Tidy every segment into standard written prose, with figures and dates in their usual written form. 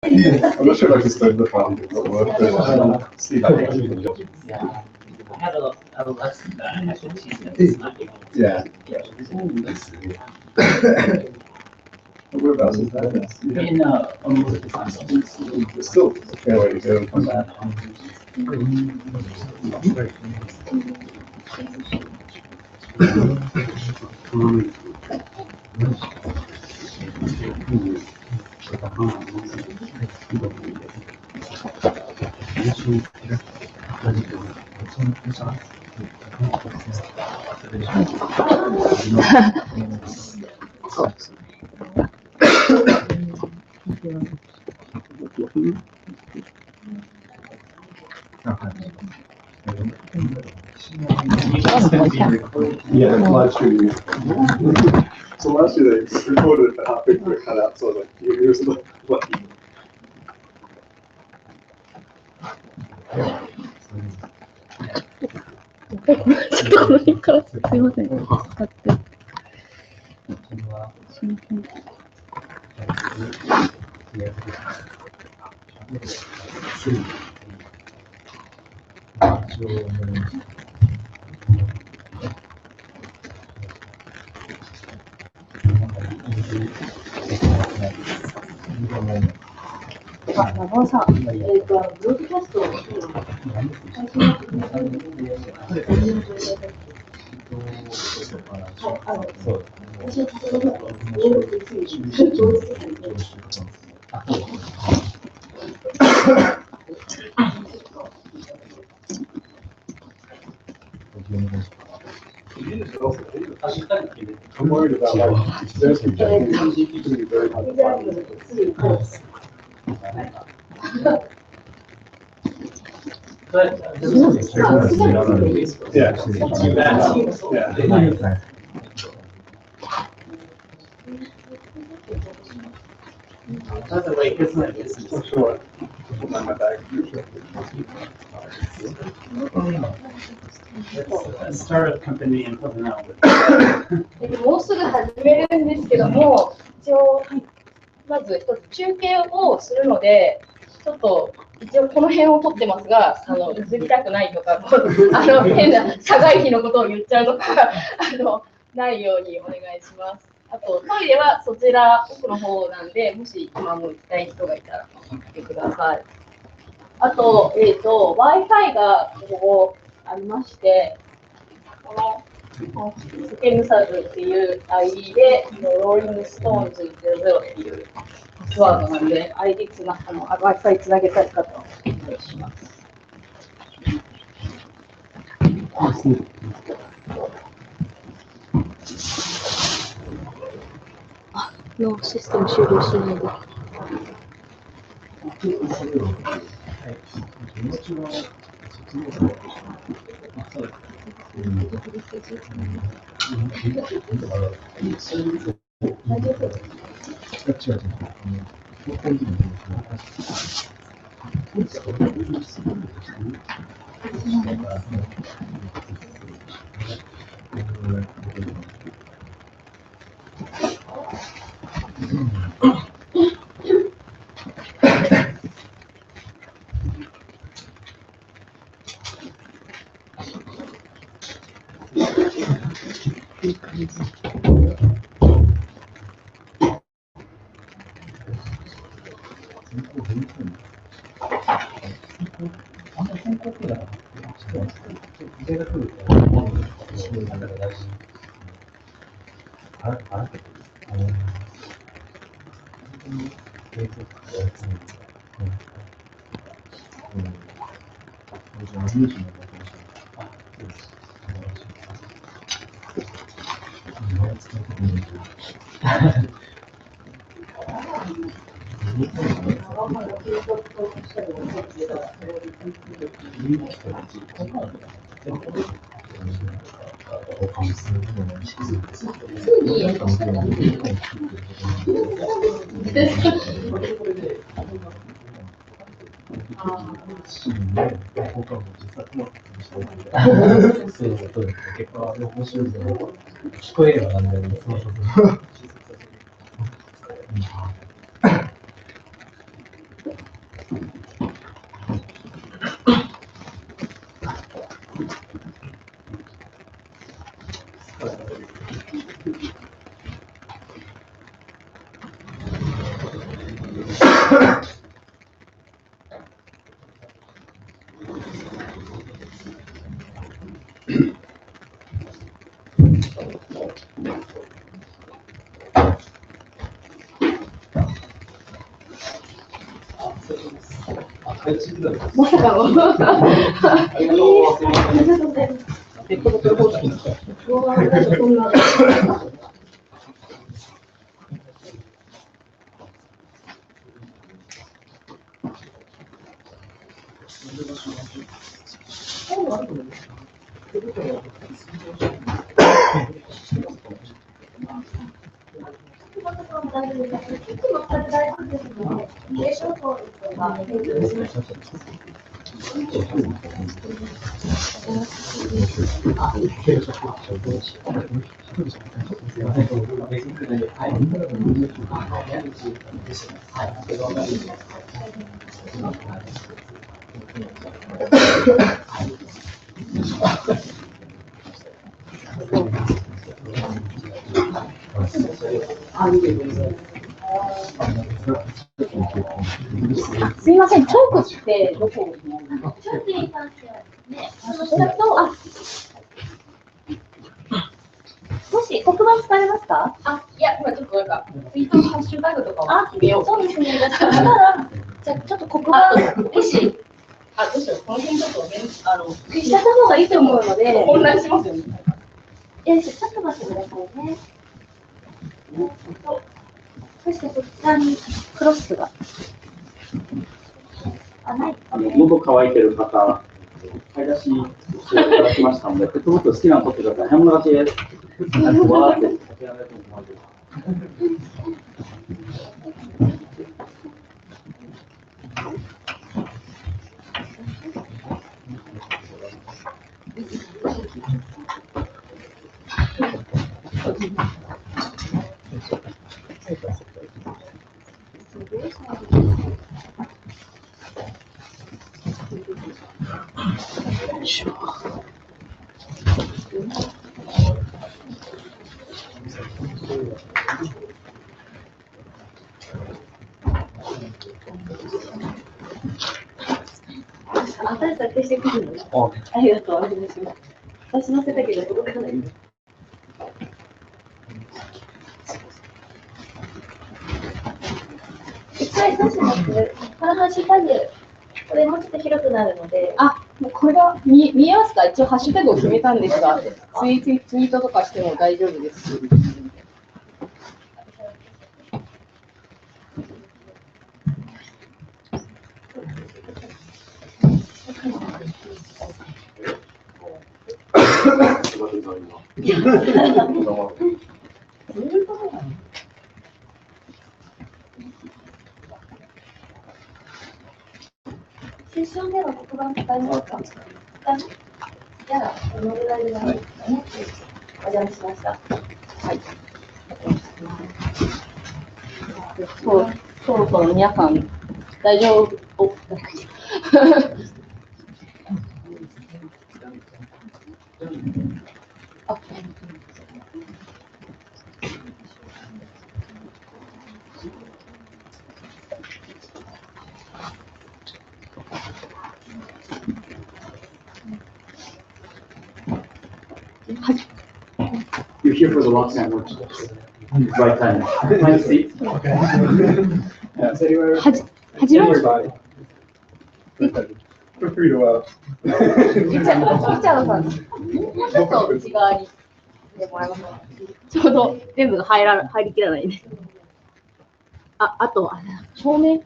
I'm not sure if I can start the fun, but see that. Yeah. I had a lesson that I had to teach them. It's not able to. Yeah. Whereabouts is that? In almost the time. Still a fair way to go. Yeah, live streaming. So last year they recorded it halfway through it cut out, so I was like, here's the lucky.長尾さん、ブロードキャストをI'm worried about like, there's projecting to be very hard to find. But this is Yeah. too bad. Yeah. By the way, isn't it business? For sure. On my bag. It's a startup company in Pocono. もうすぐ始めるんですけども、一応、まず一つ中継をするので、ちょっと一応この辺を撮ってますが、映りたくないとか、変な社外費のことを言っちゃうとか、ないようにお願いします。あと、トイレはそちら奥の方なんで、もし今も行きたい人がいたら来てください。あと、Wi-Fi がここありまして、このスケムサズっていう ID で、ローリングストーンズ00っていうパスワードなんで、ID Wi-Fi つなげたい方はお願いします。のシステム終了しないで。聞こえればなんだよね。まさかの。ありがとうございます。ペットボトル方式。うわー、大丈夫、こんな。すみません、チョークってどこ？チョークに関してはね、もし黒板使えますか？いや、今ちょっとなんかツイートのハッシュタグとかを決めよう。そうですね。じゃあちょっと黒板もしどうしよう。この辺ちょっとしちゃった方がいいと思うので。混乱しますよね。ちょっと待ってくださいね。そしてこちらにクロスが。ない。喉乾いてる方、買い出ししていただきましたので、ペットボトル好きなの取ってください。ハムだけ、わーってかけられると思います。新しさ消してくるの？ありがとう、お願いします。私乗せたけど届かない。一回出します。このハッシュタグ、これもうちょっと広くなるので。もうこれが見えますか？一応ハッシュタグを決めたんですが、ツイートとかしても大丈夫です。セッションでは黒板使いますか？じゃあ、このぐらいで大丈夫ですかね。お邪魔しました。はい。そろそろ皆さん、大丈夫。You're here for the LocJAM workshop. Right time. Find a seat. Everybody. Feel free to. リチャードさん、もうちょっと内側にでもらいますか。ちょうど全部が入りきらないね。あと照明。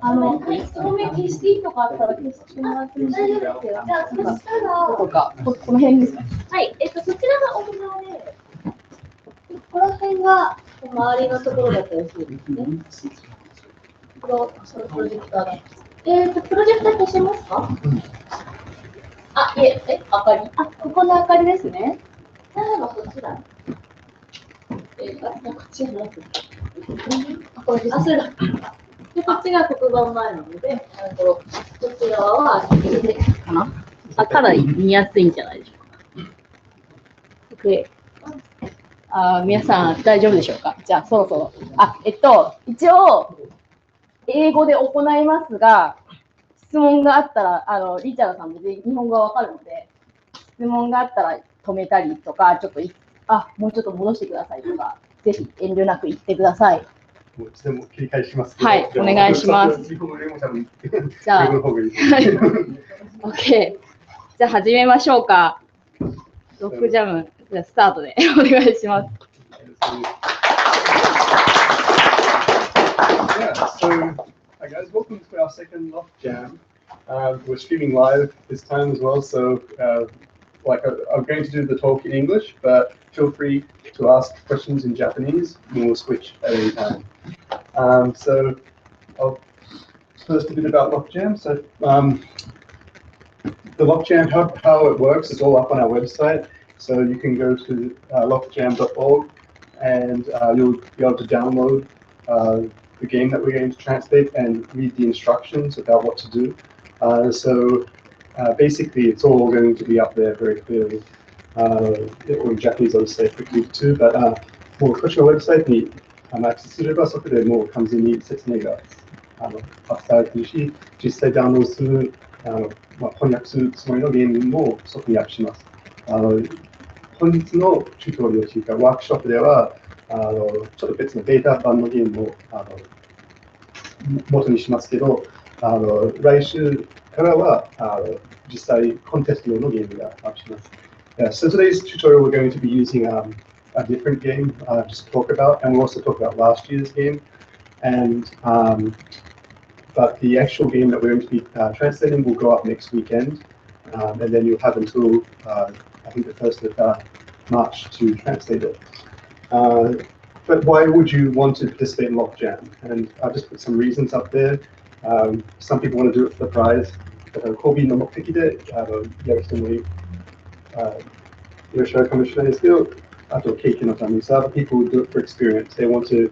照明消していいとかあったら消してもらっても大丈夫ですよ。じゃあそしたらこの辺ですか。はい。そちらが奥側で、この辺が周りのところだったりするんですね。そのプロジェクターだ。プロジェクター消しますか？いえ、明かり？ここの明かりですね。例えばこちら。こっちじゃなくて。これです。それだ。で、こっちが黒板前なので、こっち側は開けてかな？かなり見やすいんじゃないでしょうか。皆さん大丈夫でしょうか？じゃあ、そろそろ。一応、英語で行いますが、質問があったら、リチャードさんも日本語がわかるので、質問があったら止めたりとか、ちょっともうちょっと戻してくださいとか、ぜひ遠慮なく言ってください。もういつでも切り替えしますけど。はいお願いします。日本語でも多分じゃあ英語の方がいい。OK。じゃあ始めましょうか。ロックジャム、じゃあスタートでお願いします。Yeah, so hi guys, welcome to our second LocJAM. We're streaming live this time as well, so I'm going to do the talk in English, but feel free to ask questions in Japanese, and we'll switch at any time. So I'll first a bit about LocJAM. So the LocJAM, how it works is all up on our website. So you can go to lockjam.org and you'll be able to download the game that we're going to translate and read the instructions about what to do. Basically, it's all going to be up there very clearly. Or in Japanese, I'll say quickly too, but もうこちらのウェブサイトにアクセスすればそこでもう完全に説明が発されているし、実際ダウンロードする翻訳するつもりのゲームもそこにアップします。本日のチュートリアルというかワークショップではちょっと別のベータ版のゲームを元にしますけど、来週からは実際コンテスト用のゲームがアップします。Yeah, so today's tutorial we're going to be using a different game just to talk about, and we'll also talk about last year's game. And but the actual game that we're going to be translating will go up next weekend, and then you'll have until I think the 1st of March to translate it. But why would you want to participate in LocJAM? And I'll just put some reasons up there. Some people want to do it for the prize. コビーの目的でやる人もいらっしゃるかもしれないですけど、あと経験のために so other people do it for experience. They want to,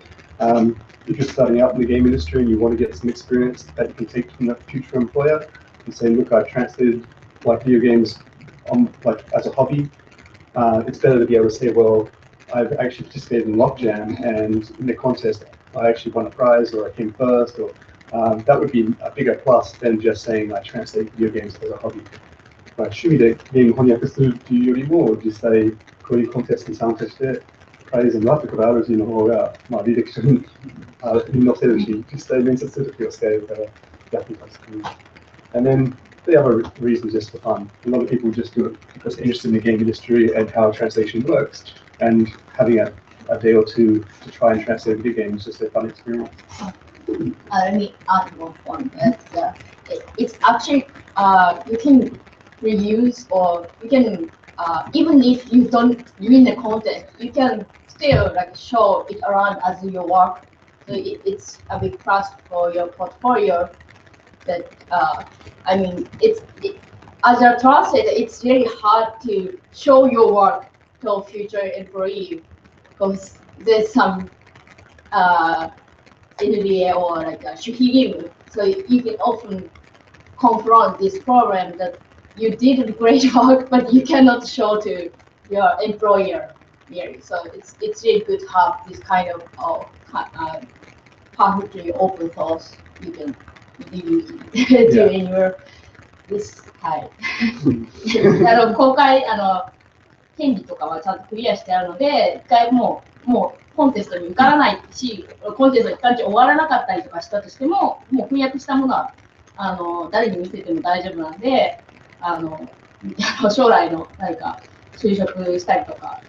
if you're starting out in the game industry and you want to get some experience that you can take from a future employer and say, look, I've translated video games as a hobby. It's better to be able to say, well, I've actually participated in LocJAM and in the contest I actually won a prize or I came first, or that would be a bigger plus than just saying I translate video games as a hobby. 趣味でゲーム翻訳するっていうよりも、実際こういうコンテストに参加してプライズになったことあるっていうの方が、履歴書に載せるし、実際面接するときは使えるから役に立つ。And then the other reason is just for fun. A lot of people just do it because they're interested in the game industry and how translation works, and having a day or two to try and translate video games is just a fun experience. Let me add one point. It's actually you can reuse, or you can even if you don't win the contest, you can still show it around as your work. So it's a big plus for your portfolio. That I mean, as a translator, it's really hard to show your work to a future employee because there's some NDA or a shuhigim. So you can often confront this problem that you did great work, but you cannot show to your employer. Really. So it's really good to have this kind of perfectly open source you can use during your this はい。公開権利とかはちゃんとクリアしてあるので、一回もうコンテストに受からないし、コンテストに期間中終わらなかったりとかしたとしても、もう翻訳したものは誰に見せても大丈夫なんで、将来の何か就職したりとか、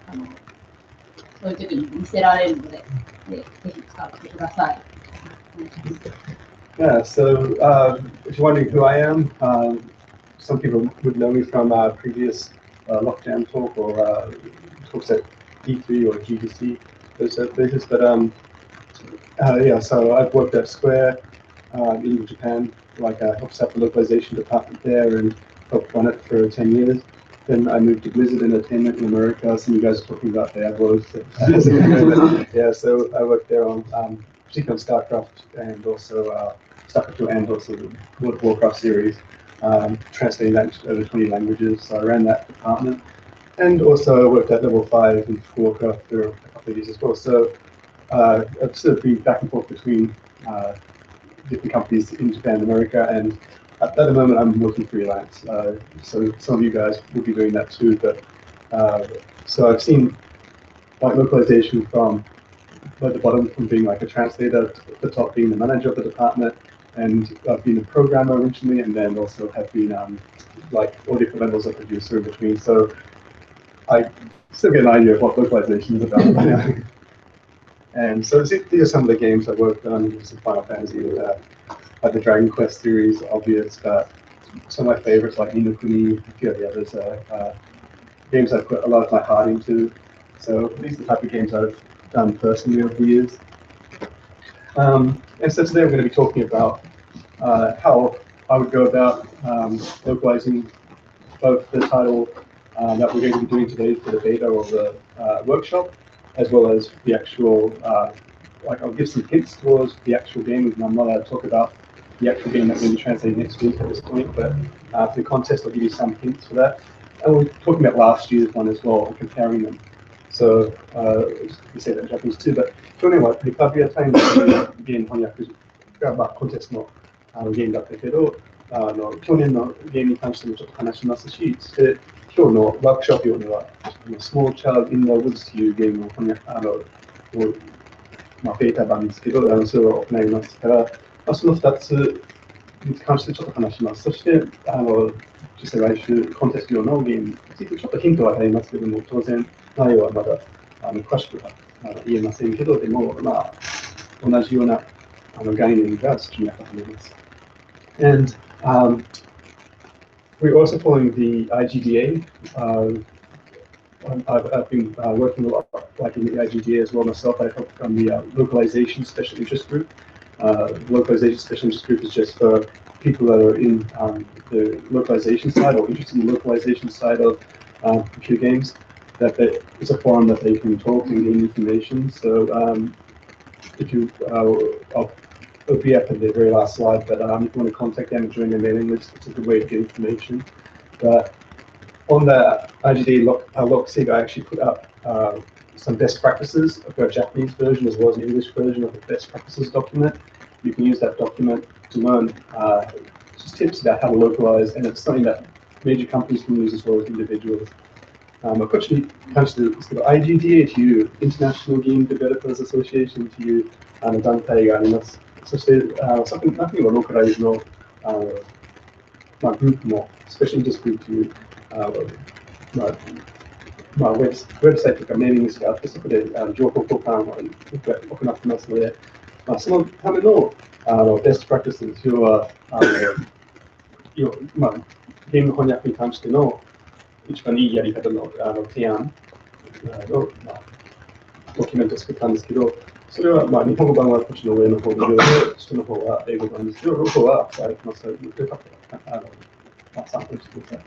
そういう時に見せられるので、ぜひ使ってください。Yeah, so if you're wondering who I am, some people would know me from previous LocJAM talk or talks at E3 or GDC, those places. But yeah, so I've worked at Square in Japan, helped set the localization department there and helped run it for 10 years. Then I moved to Blizzard Entertainment in America. Some of you guys are talking about Diablos. Yeah, so I worked there on particularly on StarCraft and also StarCraft 2 and also the World of Warcraft series, translating that into over 20 languages. So I ran that department. And also I worked at Level 5 in Fukuoka for a couple of years as well. So I've sort of been back and forth between different companies in Japan and America, and at the moment I'm working freelance. So some of you guys will be doing that too. But so I've seen localization from at the bottom from being like a translator, at the top being the manager of the department, and I've been a programmer originally, and then also have been like all different levels of producer in between. So I still get an idea of what localization is about. And so these are some of the games I worked on. Some Final Fantasy, like the Dragon Quest series, obvious, but some of my favorites like Ni no Kuni, a few of the others are games I've put a lot of my heart into. So these are the type of games I've done personally over the years. And so today we're going to be talking about how I would go about localizing both the title that we're going to be doing today for the beta or the workshop, as well as the actual, like I'll give some hints towards the actual game, and I'm not allowed to talk about the actual game that we're going to translate next week at this point, but for the contest I'll give you some hints for that. And we're talking about last year's one as well, and comparing them. So, we say that in Japanese too, but 去年はリパビアタイムというゲーム翻訳が、コンテストのゲームだったけど、去年のゲームに関してもちょっと話しますし、そして今日のワークショップ用には、Small Child in the Woods というゲームを翻訳、ベータ版ですけど、それを行いますから、その2つに関してちょっと話します。そして、実際来週コンテスト用のゲームについてちょっとヒントはありますけども、当然内容はまだ詳しくは言えませんけど、でも、同じような概念が好きなと思います。And we're also following the IGDA. I've been working a lot, like in the IGDA as well myself. I helped on the localization special interest group. Localization special interest group is just for people that are in the localization side or interested in the localization side of computer games. That it's a forum that they can talk and gain information. So if you, it'll be up at the very last slide, but if you want to contact them and join their mailing list, it's a good way to get information. But on the IGD LocJAM, I actually put up some best practices. I've got a Japanese version as well as an English version of the best practices document. You can use that document to learn just tips about how to localize, and it's something that major companies can use as well as individuals. こっちに関してですけど、IGDA という International Game Developers Association という団体があります。そして、そこの中にはローカライズのグループも、スペシャルインダストリーというウェブサイトとかメーリングスがあって、そこで情報交換を行ってますので、そのためのベストプラクティス、要はゲーム翻訳に関しての一番いいやり方の提案のドキュメントを作ったんですけど、それは日本語版はこっちの上の方で、下の方は英語版ですけど、両方はありますので、よかったら参考にしてください。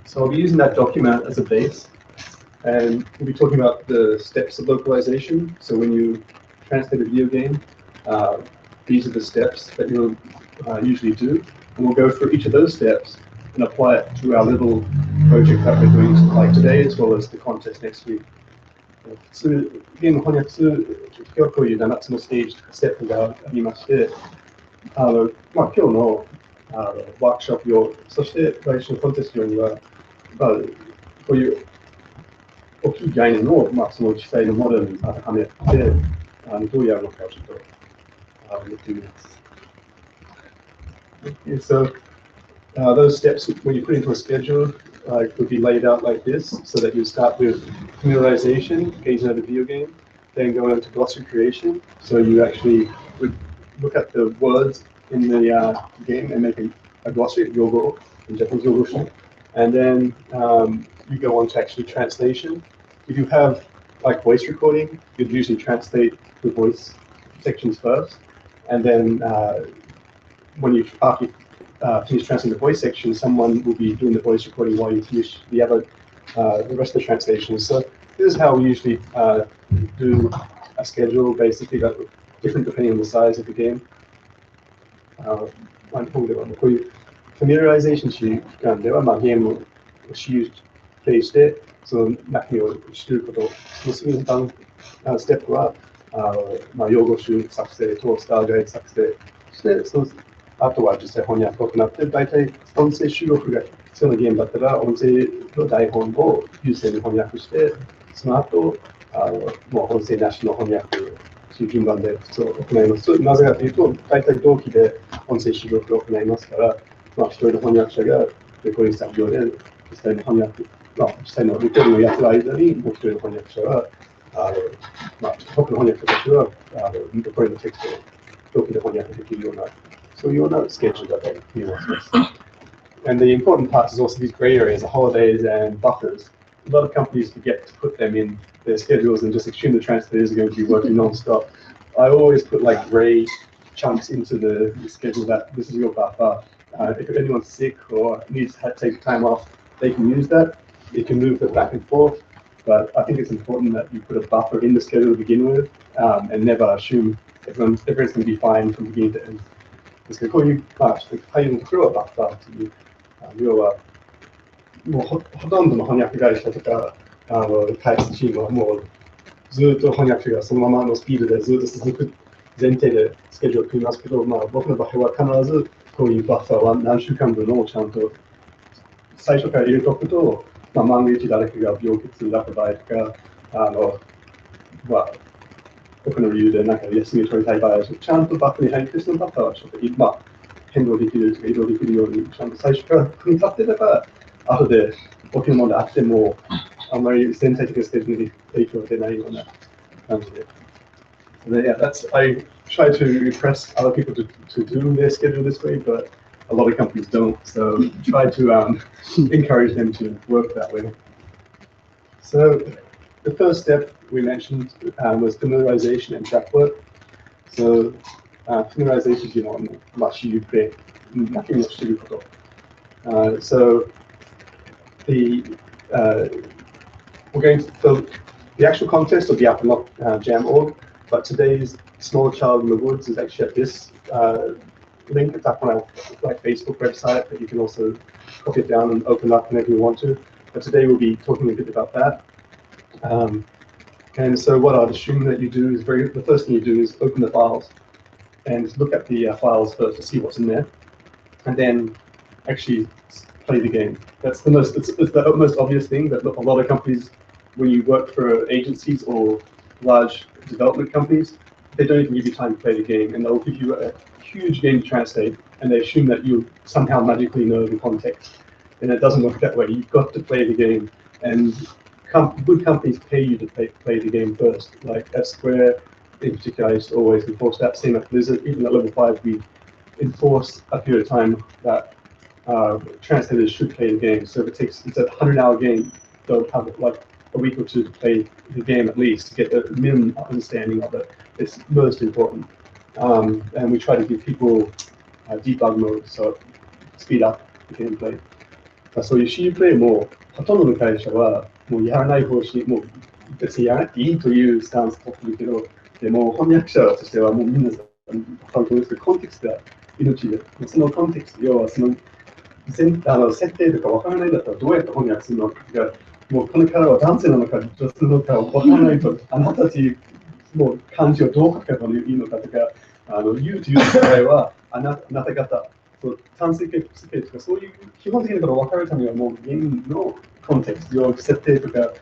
So I'll be using that document as a base, and we'll be talking about the steps of localization. So when you translate a video game, these are the steps that you'll usually do, and we'll go through each of those steps and apply it to our little project that we're doing like today, as well as the contest next week. 普通、ゲーム翻訳する今日こういう7つのステージ、ステップがありまして、今日のワークショップ用、そして来週のコンテスト用には、こういう大きい概念を、その実際のモデルに当てはめて、どうやるのかをちょっと言ってみます。And so those steps, when you put into a schedule, would be laid out like this, so that you start with familiarization, getting to know the video game, then go into glossary creation. So you actually would look at the words in the game and make a glossary, yogo, in Japanese yogo, and then you go on to actually translation. If you have like voice recording, you'd usually translate the voice sections first, and then when you after finish translating the voice section, someone will be doing the voice recording while you finish the rest of the translation. So this is how we usually do a schedule, basically different depending on the size of the game. 日本ではこういうファミリアライゼーション期間では、ゲームを使用して、その中身を知ること、その次のステップは、用語集作成、トースターガイド作成、そしてそのあとは実際翻訳を行って、大体音声収録が必要なゲームだったら、音声の台本を優先に翻訳して、その後、もう音声なしの翻訳という順番で普通行います。なぜかというと、大体同期で音声収録を行いますから、一人の翻訳者がレコーディングスタジオで実際の翻訳、実際のレコーディングをやってる間に、もう一人の翻訳者は、僕の翻訳者たちは、レコーディングのテキストを同期で翻訳できるような、そういうようなスケジュールだと言います。And the important part is also these gray areas, the holidays and buffers. A lot of companies forget to put them in their schedules and just assume the translators are going to be working non-stop. I always put like gray chunks into the schedule that this is your buffer. If anyone's sick or needs to take time off, they can use that. You can move it back and forth. But I think it's important that you put a buffer in the schedule to begin with, and never assume everyone's going to be fine from beginning to end. ですけど、こういう、対応のところはバッファーという、要は、もうほとんどの翻訳会社とか、開発チームはもうずっと翻訳がそのままのスピードでずっと続く前提でスケジュールを組みますけど、僕の場合は必ずこういうバッファーは何週間分をちゃんと最初から入れておくと、万が一誰かが病気になった場合とか、僕の理由でなんか休みを取りたい場合は、ちゃんとバッファーに入って、そのバッファーはちょっと変動できるとか移動できるように、ちゃんと最初から組み立ってれば、後で起きるものであっても、あんまり全体的なスケジュールに影響が出ないような感じで。Yeah, I try to impress other people to do their schedule this way, but a lot of companies don't. So try to encourage them to work that way. So the first step we mentioned was familiarization and track work. So familiarization というのは、私有で、何も知ること。So we're going to the actual contest will be up on LocJAM org, but today's Small Child in the Woods is actually at this link. It's up on our Facebook website, but you can also copy it down and open up whenever you want to. But today we'll be talking a bit about that. And so what I'd assume that you do is the first thing you do is open the files and look at the files first to see what's in there, and then actually play the game. That's the most obvious thing that a lot of companies, when you work for agencies or large development companies, they don't even give you time to play the game, and they'll give you a huge game to translate, and they assume that you somehow magically know the context. And it doesn't work that way. You've got to play the game, and good companies pay you to play the game first. Like at Square, in particular, I used to always enforce that. Same at Blizzard, even at level 5, we enforce a period of time that translators should play the game. So if it's a 100-hour game, they'll have like a week or two to play the game at least to get the minimum understanding of it. It's most important. And we try to give people debug mode, so speed up the gameplay. そういう C プレイもほとんどの会社はもうやらない方針、もう別にやらなくていいというスタンスを取ってるけど、でも翻訳者としてはもうみんなコンテクストが命で、そのコンテクスト、要はその設定とかわからないんだったらどうやって翻訳するのか、もうこのキャラは男性なのか女性なのかわからないと、あなたたちもう漢字をどう書けばいいのかとか、言うという場合はあなた方、単数形とかそういう基本的なことを分かるためにはもうゲームのコンテクスト、設定とか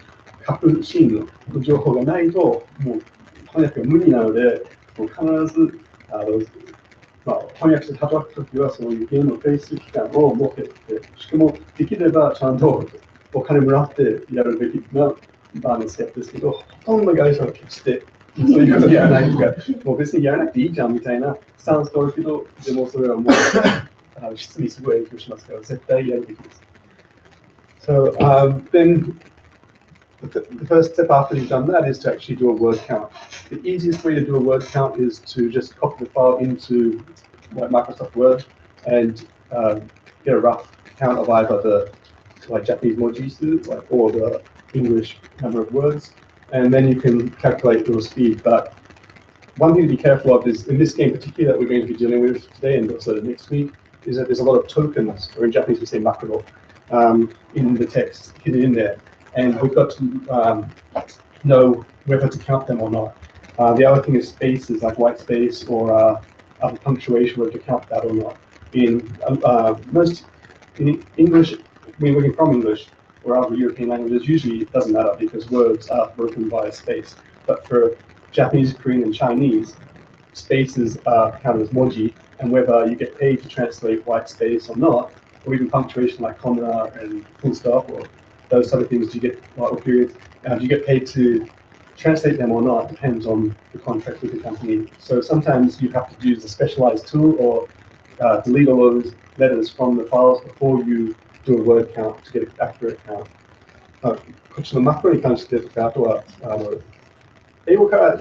書くシーンの情報がないともう翻訳が無理なので、もう必ず翻訳して働くときはそういうゲームのプレイする期間を設けて、しかもできればちゃんとお金もらってやるべきなステップですけど、ほとんど会社は決してそういうことやらないとか、もう別にやらなくていいじゃんみたいなスタンスがあるけど、でもそれはもう質にすごい影響しますから、絶対やるべきです。So then the first step after you've done that is to actually do a word count. The easiest way to do a word count is to just copy the file into Microsoft Word and get a rough count of either the Japanese mojisu or the English number of words, and then you can calculate your speed. But one thing to be careful of is, in this game in particular that we're going to be dealing with today and also next week, is that there's a lot of tokens, or in Japanese we say makuro, in the text, hidden in there. And we've got to know whether to count them or not. The other thing is spaces, like white space or other punctuation, whether to count that or not. In English, when working from English, or other European languages, usually it doesn't matter because words are broken by space. But for Japanese, Korean, and Chinese, spaces are counted as moji, and whether you get paid to translate white space or not, or even punctuation like comma and full stop or those sort of things, do you get or periods, do you get paid to translate them or not, depends on the contract with the company. So sometimes you have to use a specialized tool or delete all those letters from the files before you do a word count to get an accurate count. こっちのマクロに関してとか、あとは英語から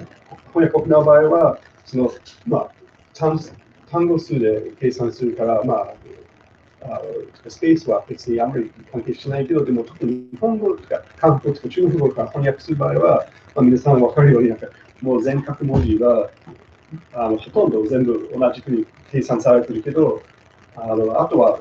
翻訳を行う場合は、その単語数で計算するから、スペースは別にあんまり関係しないけど、でも特に日本語とか韓国とか中国語から翻訳する場合は、皆さん分かるようにもう全角文字がほとんど全部同じくに計算されてるけど、あとは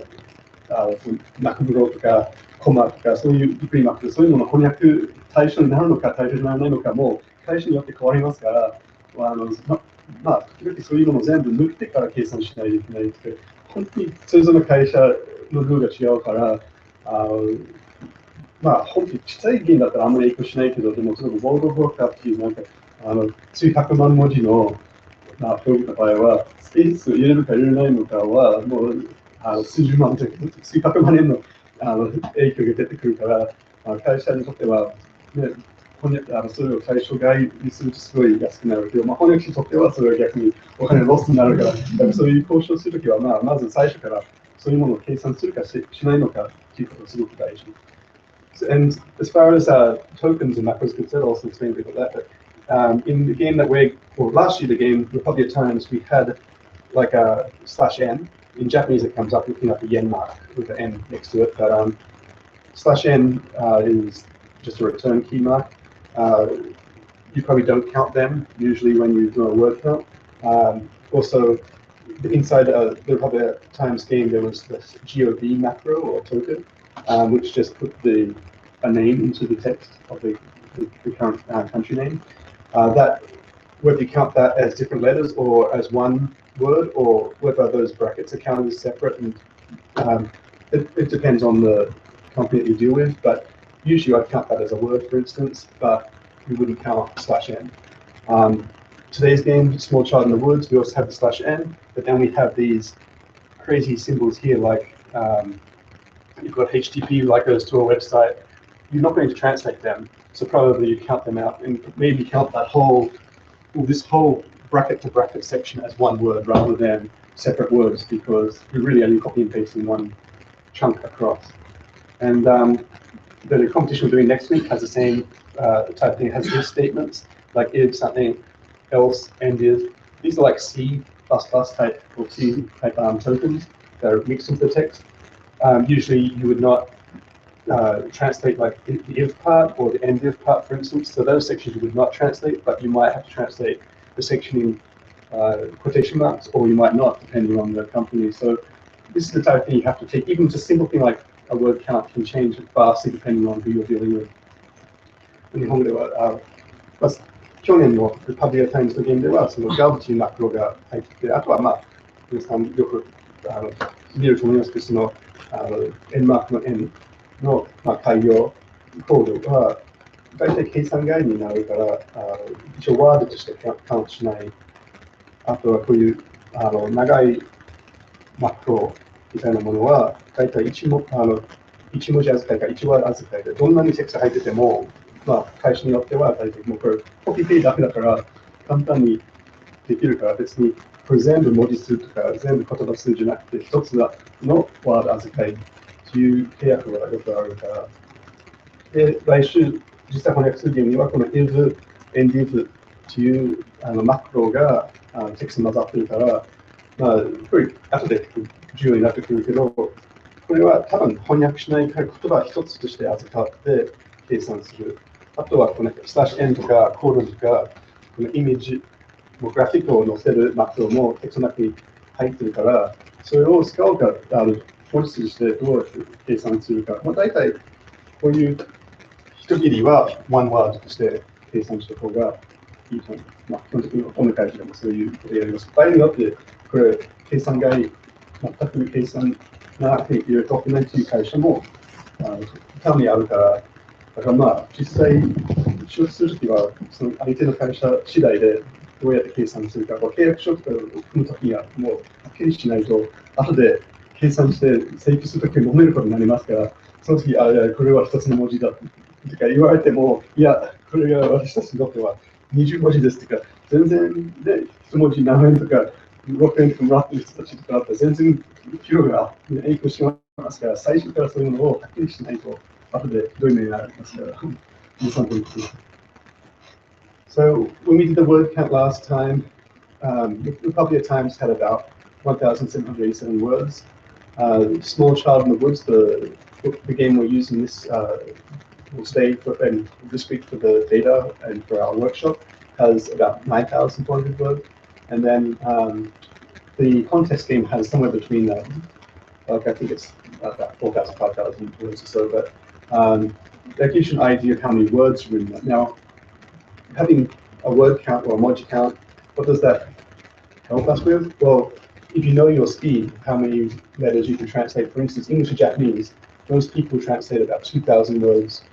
マクブロとかコマとかそういうびっくりマーク、そういうものの翻訳対象になるのか対象にならないのかも会社によって変わりますから、時々そういうものを全部抜いてから計算しないといけないって、本当にそれぞれの会社のルールが違うから、本当に小さいゲームだったらあんまり影響しないけど、でも、そのボードブロッカーっていう数百万文字の表現の場合は、スペースを入れるか入れないのかは、もう数十万、数百万円の影響が出てくるから、会社にとっては、ね、それを対象外にするとすごい安くなるけど、翻訳者にとってはそれは逆にお金ロスになるから、だからそういう交渉するときは、まず最初からそういうものを計算するか しないのかということがすごく大事。And as far as tokens and macros concerned, I'll also explain a bit about that. But in the game last year, the game Republic of Times, we had like a /n. In Japanese, it comes up looking at the yen mark with the n next to it. But /n is just a return key mark. You probably don't count them usually when you do a word count. Also, inside the Republic of Times game, there was this GOV macro or token, which just put a name into the text of the current country name. Whether you count that as different letters or as one word, or whether those brackets are counted as separate, and it depends on the company that you deal with. But usually I'd count that as a word, for instance, but we wouldn't count /n. Today's game, Small Child in the Woods, we also have the /n, but then we have these crazy symbols here, like you've got HTTP, like goes to a website. You're not going to translate them, so probably you count them out and maybe count this whole bracket to bracket section as one word rather than separate words, because we're really only copy and pasting one chunk across. And the competition we're doing next week has the same type of thing. It has if statements, like if something else, and if. These are like C++ type or C type tokens that are mixed into the text. Usually you would not translate like the if part or the end if part, for instance. So those sections you would not translate, but you might have to translate the section in quotation marks, or you might not, depending on the company. So this is the type of thing you have to take. Even just a simple thing like a word count can change vastly depending on who you're dealing with. 日本では去年のパブリアタイムズのゲームではそのガブというマクロが入ってて、あとは皆さんよく見ると思いますけど、そのN マークの N の改良コードが大体計算外になるから、一応ワードとしてカウントしない。あとはこういう長いマクロみたいなものは大体1文字扱いか1ワード扱いで、どんなにテクスト入ってても、会社によっては大体もうこれコピペだけだから簡単にできるから、別にこれ全部文字数とか全部言葉数じゃなくて一つのワード扱いという契約がよくあるから。で、来週実際翻訳するゲームにはこの if and if というマクロがテクスト混ざってるから、これ後で重要になってくるけど、これは多分翻訳しないから言葉一つとして扱って計算する。あとはこの/n とかコードとか、このイメージ、グラフィックを載せるマクロもテクストの中に入ってるから、それを使うか、本質としてどうやって計算するか。大体こういう一切りはワンワードとして計算した方がいいと思う。基本的にお会計でもそういうことをやります。場合によって、これ計算外、全く計算なくているといけないという会社も単にあるから、だからまあ、実際、出するときは、その相手の会社次第でどうやって計算するか、契約書とかを組むときにはもうはっきりしないと、後で計算して請求するときに揉めることになりますから、その時、これは一つの文字だとか言われても、いや、これが私たちにとっては20文字ですとか、全然で、一文字何円とか、6円とかもらってる人たちとかだったら、全然費用が影響しますから、最初からそういうのをはっきりしないと、後でどういう目になりますから。So when we did the word count last time, the Republic Times had about 1,787 words. Small Child in the Woods, the game we're using this will stay for, and this week for the data and for our workshop, has about 9,400 words. And then the contest game has somewhere between like I think it's about 4,000, 5,000 words or so, but that gives you an idea of how many words are in there. Now, having a word count or a emoji count, what does that help us with? Well, if you know your speed, how many letters you can translate, for instance, English to Japanese, most people translate about 2,000 words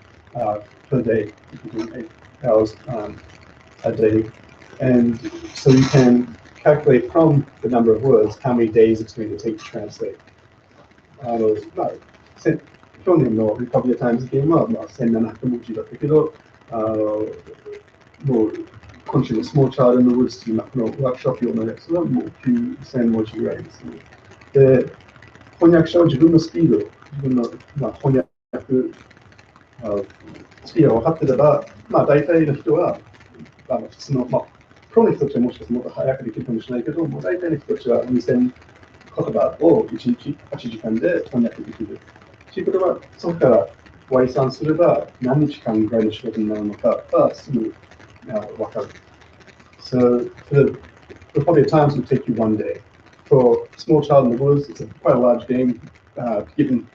per day, 8 hours a day. And so you can calculate from the number of words how many days it's going to take to translate. 去年のリパブリックタイムズゲームは1700文字だったけど、もう今週のスモールチャールのウッズというこのワークショップ用のやつはもう9000文字ぐらいですね。で、翻訳者は自分のスピード、自分の、翻訳スピードが分かってれば、大体の人は普通の、プロの人たちはもしかしてもっと早くできるかもしれないけど、大体の人たちは2000言葉を1日8時間で翻訳できる。ということは、そこから割り算すれば何日間ぐらいの仕事になるのかがすぐ分かる。So the Republic Times will take you 1 day. For Small Child in the Woods, it's quite a large game, given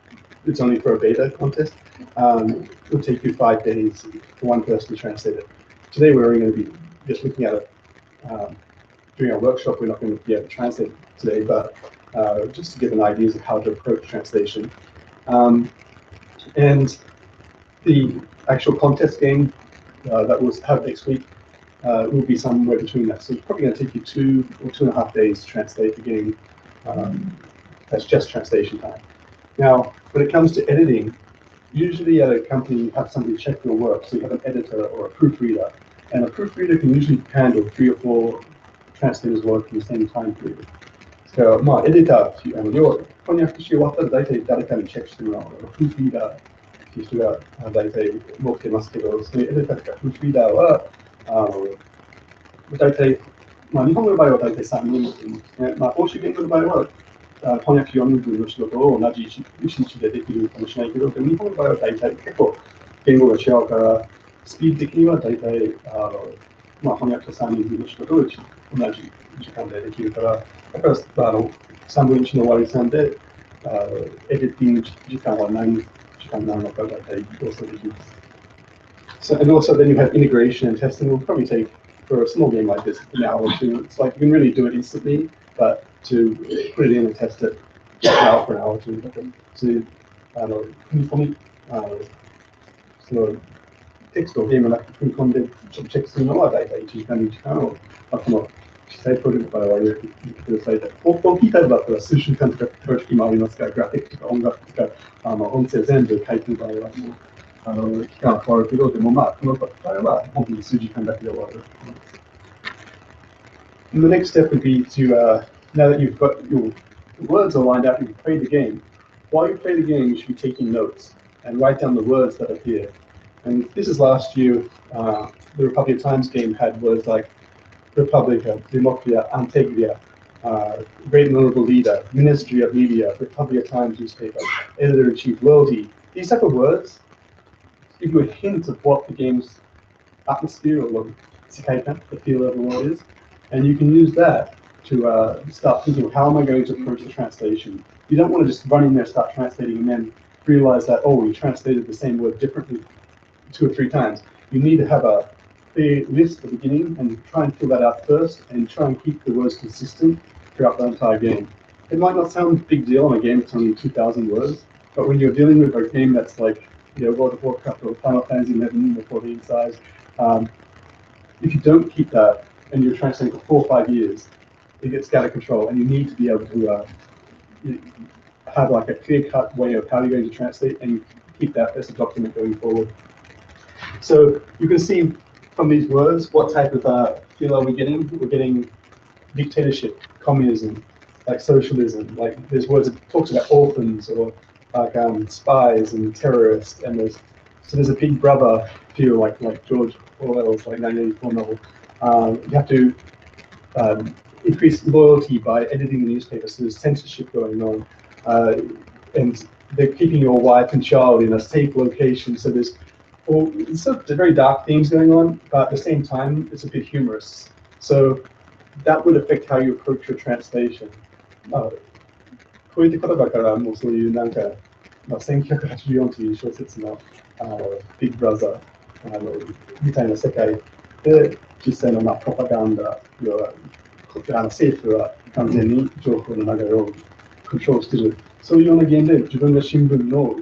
it's only for a beta contest. It will take you 5 days for one person to translate it. Today we're only going to be just looking at it during our workshop. We're not going to be able to translate today, but just to give an idea of how to approach translation. And the actual contest game that we'll have next week will be somewhere between that. So it's probably going to take you 2 or 2.5 days to translate the game. That's just translation time. Now, when it comes to editing, usually at a company you have somebody check your work. So you have an editor or a proofreader. And a proofreader can usually handle 3 or 4 translators' work in the same time period. So, エディターっていう翻訳し終わったら大体誰かにチェックしてもらうの。プルーフリーダーっていう人が大体持ってますけど、そういうエディターとかプルーフリーダーは大体、日本の場合は大体3人持ってますね。欧州言語の場合は翻訳4人分の仕事を同じ1日でできるかもしれないけど、でも日本の場合は大体結構言語が違うから、スピード的には大体翻訳と3人分の仕事を同じ時間でできるから、だから3分の1の割り算でエディティング時間は何時間なのか大体予想できます。So, and also then you have integration and testing. Will probably take for a small game like this an hour or 2. It's like you can really do it instantly, but to put it in and test it out for an hour or 2. So, 組み込みそのテキストをゲームの中に組み込んでチェックするのは大体1時間2時間をこの実際プロジェクトから割り当ててください。大きいタイプだったら数週間とかかかる時もありますが、グラフィックとか音楽とか音声全部書いてる場合は期間は変わるけど、でもこの場合は本当に数時間だけで終わる。And the next step would be to, now that you've got your words are lined out, you've played the game. While you play the game, you should be taking notes and write down the words that appear. And this is last year, the Republic Times game had words like Republica, Democracia, Antegria, Great Notable Leader, Ministry of Media, Republic Times newspaper, Editor-in-Chief, Worldy. These type of words give you a hint of what the game's atmosphere or the feel of the world is. And you can use that to start thinking, how am I going to approach the translation? You don't want to just run in there, start translating, and then realize that, oh, we translated the same word differently 2 or 3 times. You need to have a clear list at the beginning and try and fill that out first and try and keep the words consistent throughout the entire game. It might not sound a big deal on a game that's only 2,000 words, but when you're dealing with a game that's like World of Warcraft or Final Fantasy 11 or 14 size. If you don't keep that and you're translating for 4 or 5 years, it gets out of control, and you need to be able to have like a clear-cut way of how you're going to translate and keep that as a document going forward. So you can see from these words what type of feel are we getting? We're getting dictatorship, communism, like socialism. Like there's words that talks about orphans or like spies and terrorists, and there's a big brother feel like George Orwell's like 1984 novel. You have to increase loyalty by editing the newspaper, so there's censorship going on, and they're keeping your wife and child in a safe location. So there's very dark themes going on, but at the same time, it's a bit humorous. So that would affect how you approach your translation. こういう言葉からもうそういうなんか、1984という小説のビッグブラザーみたいな世界で実際のプロパガンダ、要は政府は完全に情報の流れをコントロールしている。そういうようなゲームで自分が新聞の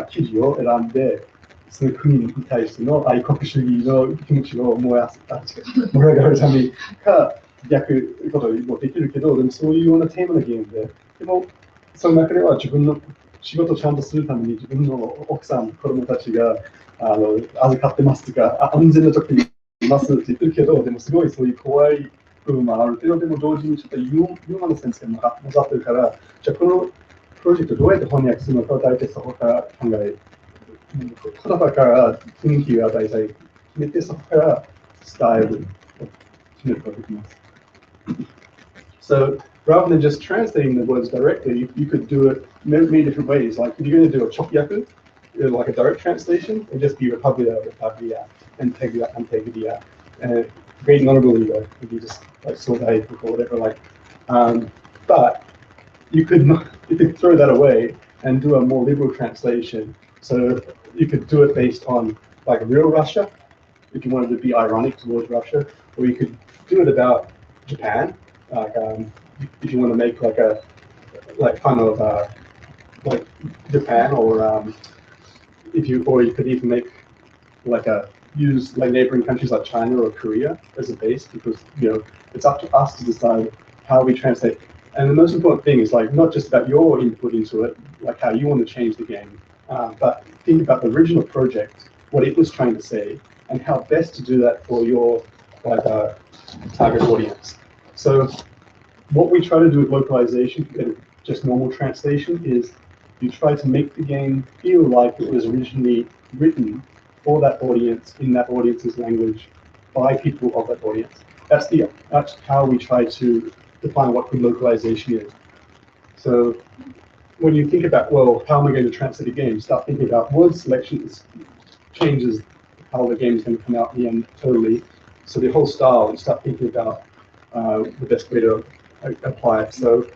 記事を選んで、その国に対しての愛国主義の気持ちを盛り上がるためか、逆こともできるけど、でもそういうようなテーマのゲームで、でもその中では自分の仕事をちゃんとするために自分の奥さん、子供たちが預かってますとか、安全なところにいますって言ってるけど、でもすごいそういう怖い部分もあるけど、でも同時にちょっとユーモアのセンスが混ざってるから、じゃあこのプロジェクトどうやって翻訳するのかを大体そこから考え、言葉から雰囲気が大体決めて、そこからスタイルを決めることができます。So rather than just translating the words directly, you could do it many different ways. Like if you're going to do a chokyaku, like a direct translation, it'd just be Republia, and Antegia, and Great Honorable Ego, would be just like Sodai or whatever. But you could throw that away and do a more liberal translation. So you could do it based on like real Russia, if you wanted to be ironic towards Russia, or you could do it about Japan. Like if you want to make fun of like Japan, or you could even make use like neighboring countries like China or Korea as a base, because it's up to us to decide how we translate. And the most important thing is like not just about your input into it, like how you want to change the game, but think about the original project, what it was trying to say, and how best to do that for your target audience. So what we try to do with localization and just normal translation is you try to make the game feel like it was originally written for that audience in that audience's language by people of that audience. That's how we try to define what good localization is. So when you think about, well, how am I going to translate a game? Start thinking about word selections changes how the game is going to come out in the end totally. So the whole style, and start thinking about the best way to apply it. So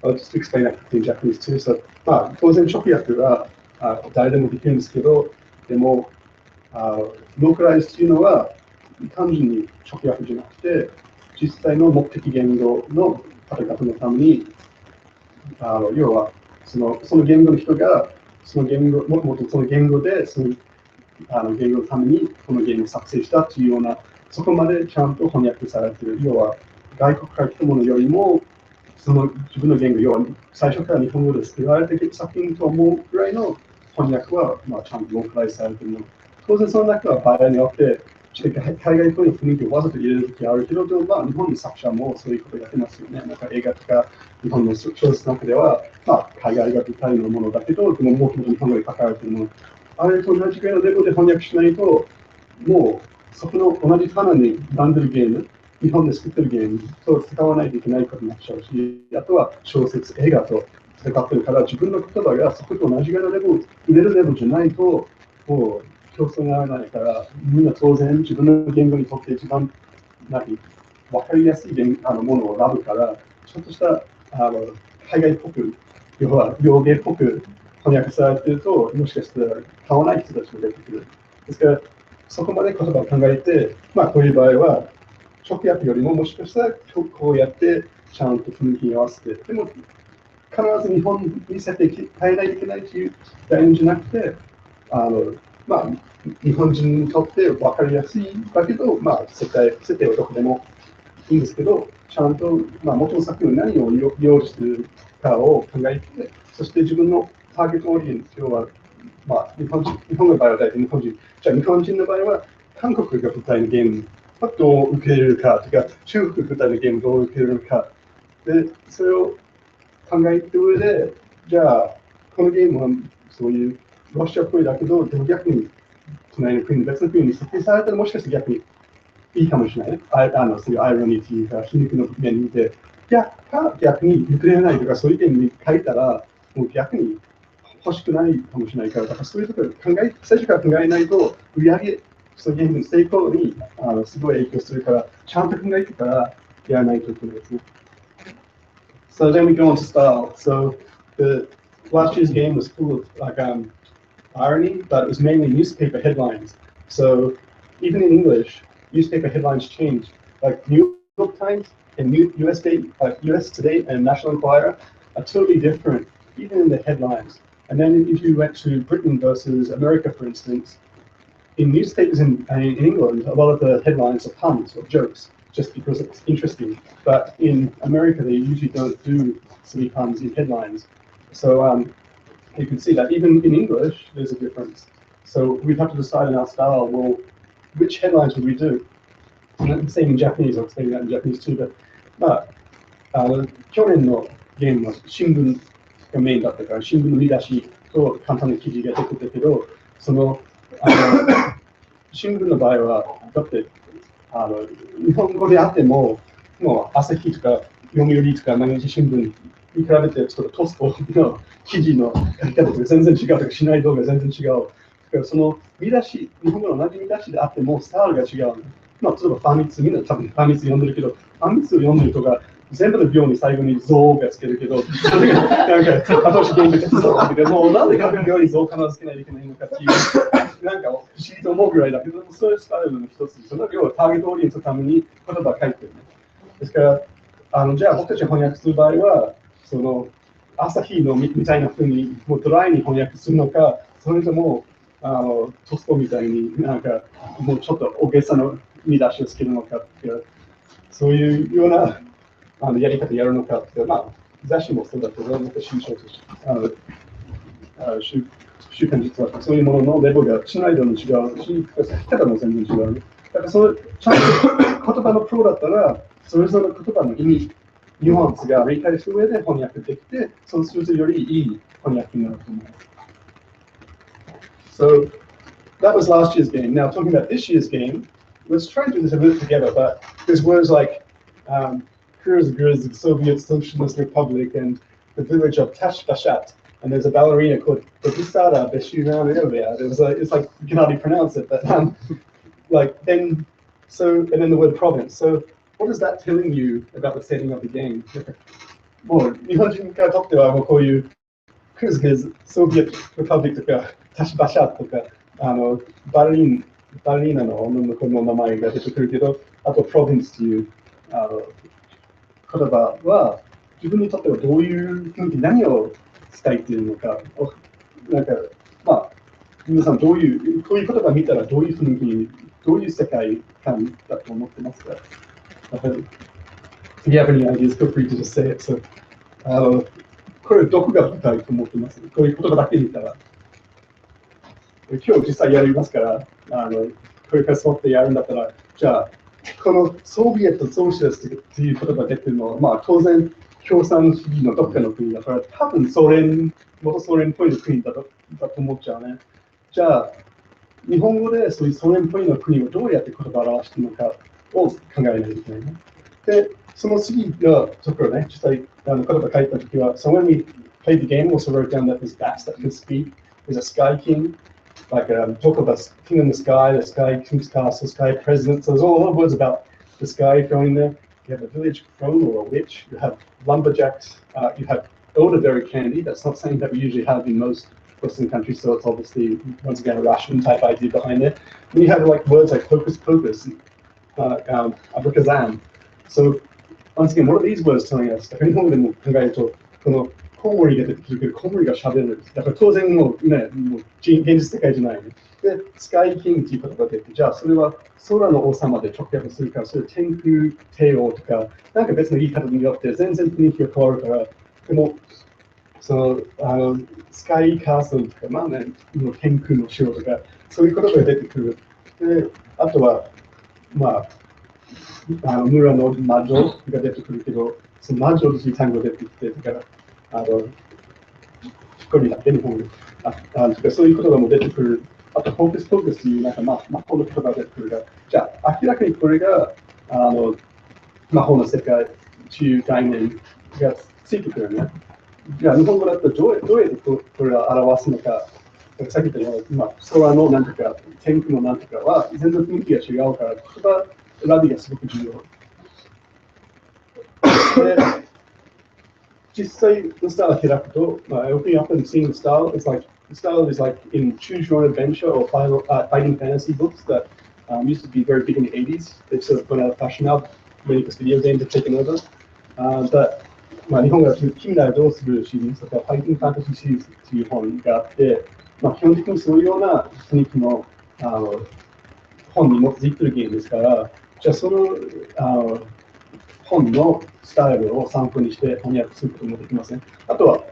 I'll just explain that in Japanese too. So 当然直訳は誰でもできるんですけど、でもローカライズっていうのは単純に直訳じゃなくて、実際の目的言語の戦い方のために、要はその言語の人がその言語その言語でその言語のためにこのゲームを作成したというような、そこまでちゃんと翻訳されている。要は外国から来たものよりもその自分の言語、要は最初から日本語で作られている作品と思うぐらいの翻訳は、ちゃんとローカライズされているもの。当然その中は場合によって海外との雰囲気をわざと入れるときあるけど、でも日本の作者もそういうことやってますよね。なんか映画とか日本の小説の中では、海外が舞台のものだけど、でももう日本語で書かれているもの。あれと同じぐらいのレベルで翻訳しないと、もうそこの同じ棚に並んでるゲーム、日本で作ってるゲームと使わないといけないことになっちゃうし、あとは小説、映画と使ってるから、自分の言葉がそこと同じぐらいのレベル、入れるレベルじゃないと、もう競争にならないから、みんな当然自分の言語にとって一番分かりやすいものを選ぶから、ちょっとした海外っぽく、要は洋芸っぽく翻訳されていると、もしかしたら買わない人たちも出てくる。ですから、そこまで言葉を考えて、こういう場合は、直訳よりももしかしたらこうやってちゃんと雰囲気に合わせて、でも必ず日本に設定変えないといけないという概念じゃなくて、まあ、日本人にとって分かりやすいだけど、まあ、設定はどこでもいいんですけど、ちゃんと、まあ、元の作品に何を用意しているかを考えて、そして自分のターゲットオーディエンス、要は、まあ、日本の場合は大体日本人。じゃあ日本人の場合は、韓国が舞台のゲームはどう受け入れるか、とか、中国が舞台のゲームをどう受け入れるか。で、それを考えた上で、じゃあ、このゲームはそういうロシアっぽいだけど、でも逆に隣の国、別の国に設定されたらもしかして逆にいいかもしれないね。そういうアイロニーというか、皮肉の面にいて、逆に受け入れないとか、そういうゲームに書いたら、もう逆に欲しくないかもしれないから、だからそういうところ最初から考えないと、売り上げ、そのゲームの成功にすごい影響するから、ちゃんと考えてからやらないといけないですね。So then we go on to style. So the last year's game was full of irony, but it was mainly newspaper headlines. So even in English, newspaper headlines change. Like New York Times and US Today and National Enquirer are totally different, even in the headlines. And then if you went to Britain versus America, for instance, in newspapers in England, a lot of the headlines are puns or jokes, just because it's interesting. But in America, they usually don't do silly puns in headlines. So you can see that even in English, there's a difference. So we'd have to decide in our style, well, which headlines would we do? And same in Japanese, I'll explain that in Japanese too, but 去年のゲームは新聞がメインだったから、新聞の見出しと簡単な記事が出てたけど、新聞の場合は、だって日本語であっても、もう朝日とか読売とか毎日新聞に比べて、ちょっとトストの記事の書き方とか全然違うとか、しない動画が全然違う。だからその見出し、日本語の同じ見出しであっても、スタイルが違う。まあ、例えばファミツ、みんな多分ファミツ読んでるけど、ファミツを読んでるとか、全部の行に最後に像がつけるけど、なんか、後押しゲームがそうだけど、もうなんで各行に像を必ずつけないといけないのかっていう、なんか不思議と思うぐらいだけど、そういうスタイルの一つ、その要はターゲットオーディエンスのために言葉を書いてる、ね。ですから、じゃあ僕たちが翻訳する場合は、その朝日のみたいなふうにもうドライに翻訳するのか、それともトストみたいになんかもうちょっと大げさな見出しをつけるのかっていう、そういうようなやり方やるのかって、まあ、雑誌もそうだけど、新書として週刊実はそういうもののレベルがしないのも違うし、書き方も全然違う。だからそれちゃんと言葉のプロだったら、それぞれの言葉の意味、ニュアンスが理解する上で翻訳できて、そうするとよりいい翻訳になると思う。So that was last year's game. Now talking about this year's game, let's try and do this a bit together, but there's words like Kyrgyz, the Soviet Socialist Republic, and the village of Tashkashat. And there's a ballerina called Babisara Beshiranova. It's like you can hardly pronounce it, but and then the word province. So what is that telling you about the setting of the game? もう日本人からとってはもうこういうクズゲズ、ソビエトリパブリックとかタシバシャとかバレリーナの女の子の名前が出てくるけど、あとプロヴィンスという言葉は自分にとってはどういうふうに何を伝えているのか、なんかまあ皆さんこういう言葉を見たらどういうふうにどういう世界観だと思ってますか？If you have any ideas, feel free to just say it. So, これどこが舞台と思ってます？こういう言葉だけ見たら。今日実際やりますから、これから座ってやるんだったら、じゃあ、このソビエト、ソーシャリストという言葉が出てるのは、まあ当然、共産主義のどっかの国だから、多分元ソ連っぽいの国だと思っちゃうね。じゃあ、日本語でそういうソ連っぽいの国をどうやって言葉を表しているのかを考えないといけないね。で、その次のところね、実際言葉書いたときは、so when we played the game, we also wrote down that there's bats that can speak, there's a sky king, like talk about king in the sky king's castle, sky president, so there's all the words about the sky going there. You have a village crone or a witch, you have lumberjacks, you have elderberry candy, that's not something that we usually have in most Western countries, so it's obviously, once again, a Russian type idea behind it. And you have like words like hocus pocus, abracazam. So, once again, what are these words telling us? 日本でも考えると、このコウモリが出てくるけど、コウモリが喋る。だから当然もうね、もう現実世界じゃない、ね。で、スカイキングっていう言葉が出て、じゃあそれは空の王様で直訳するから、それ天空帝王とか、なんか別の言い方によって全然雰囲気が変わるから、でも、そのスカイカーソルとか、まあね、天空の城とか、そういう言葉が出てくる。で、あとは、まあ、村の魔女が出てくるけど、その魔女という単語が出てきて、だから、一人だけ日本にそういう言葉も出てくる。あと、フォークスフォークスという、なんか、魔法の言葉が出てくるが、じゃあ、明らかにこれが、魔法の世界という概念がついてくるね。じゃあ、日本語だとどうやってこれを表すのか、さっき言ったように、空のなんとか、天空のなんとかは、全然雰囲気が違うから、言葉選びがすごく重要。で実際のスタイルを開くと、opening up and seeing the style is like in choose your own adventure or fighting fantasy books that used to be very big in the 80s. They've sort of gone out of fashion now. Many video games have taken over. But 日本が近代をどうするシリーズとか、ファイティングファンタジーシリーズという本があって、基本的にそういうような雰囲気の本に基づいているゲームですから、じゃあその本のスタイルを参考にして翻訳することもできません。あとは、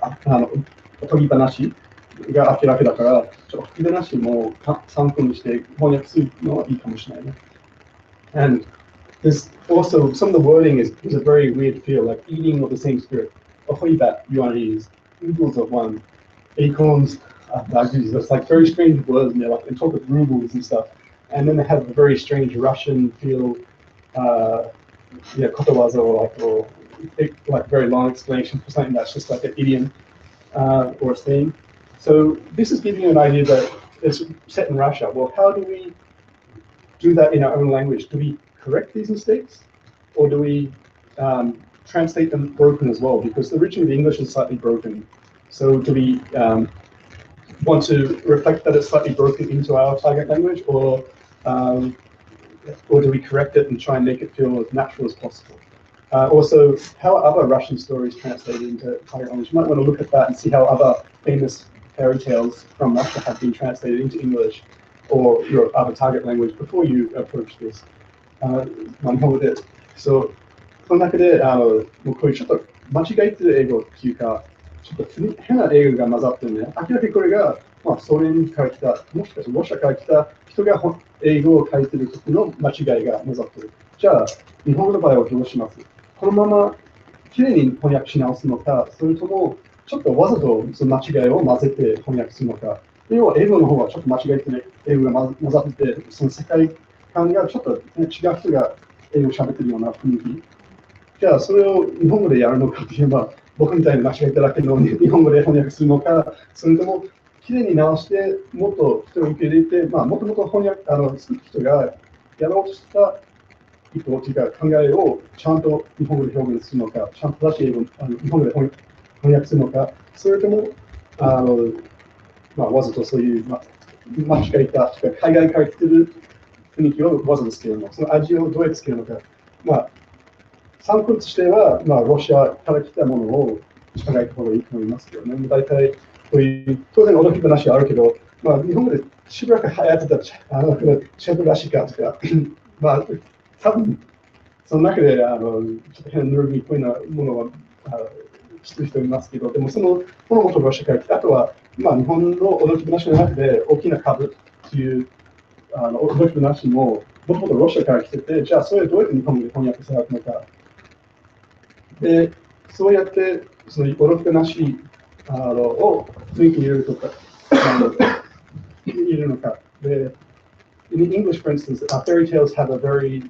おとぎ話が明らかだから、おとぎ話も参考にして翻訳するのはいいかもしれないね。And there's also, some of the wording is a very weird feel, like eating of the same spirit. A honey bat, you want to use oodles of one, acorns, it's like very strange words, and they talk of rubles and stuff. And then they have a very strange Russian feel, kotowaza, or like very long explanation for something that's just like an idiom or a saying. So this is giving you an idea that it's set in Russia. Well, how do we do that in our own language? Do we correct these mistakes, or do we translate them broken as well? Because originally the English is slightly broken. So do we want to reflect that it's slightly broken into our target language, or do we correct it and try and make it feel as natural as possible? Also, how are other Russian stories translated into target language? You might want to look at that and see how other famous fairy tales from Russia have been translated into English or your other target language before you approach this. 日本語で、そう、その中で、もうこういうちょっと間違えてる英語っていうか、ちょっと変な英語が混ざってるね。明らかにこれが、ソ連から来た、もしかしてロシアから来た人が英語を書いてる時の間違いが混ざってる。じゃあ、日本語の場合はどうします？このままきれいに翻訳し直すのか、それともちょっとわざとその間違いを混ぜて翻訳するのか。要は英語の方はちょっと間違えてね、英語が混ざってて、その世界観がちょっと違う人が英語を喋ってるような雰囲気。じゃあ、それを日本語でやるのかといえば、僕みたいに間違えただけの日本語で翻訳するのか、それともきれいに直して、もっと人を受け入れて、もともと翻訳作った人がやろうとした意図というか考えをちゃんと日本語で表現するのか、ちゃんと正しい英語日本語で翻訳するのか、それともわざとそういう、間違えた、海外から来てる雰囲気をわざとつけるのか、その味をどうやってつけるのか。参考としては、ロシアから来たものを考えた方がいいと思いますけどね。大体、こういう当然驚き話はあるけど、日本語でしばらく流行ってたチェブラシカとか、多分その中でちょっと変なヌルギっぽいなものは知ってる人いますけど、でもそのものロシアから来た、あとは、日本の驚き話の中で大きな株という驚き話ももともとロシアから来てて、じゃあそれをどうやって日本語で翻訳されるのか。で、そうやってその驚き話を雰囲気に入れるとか、入れるのか。で、in English, for instance, fairy tales have a very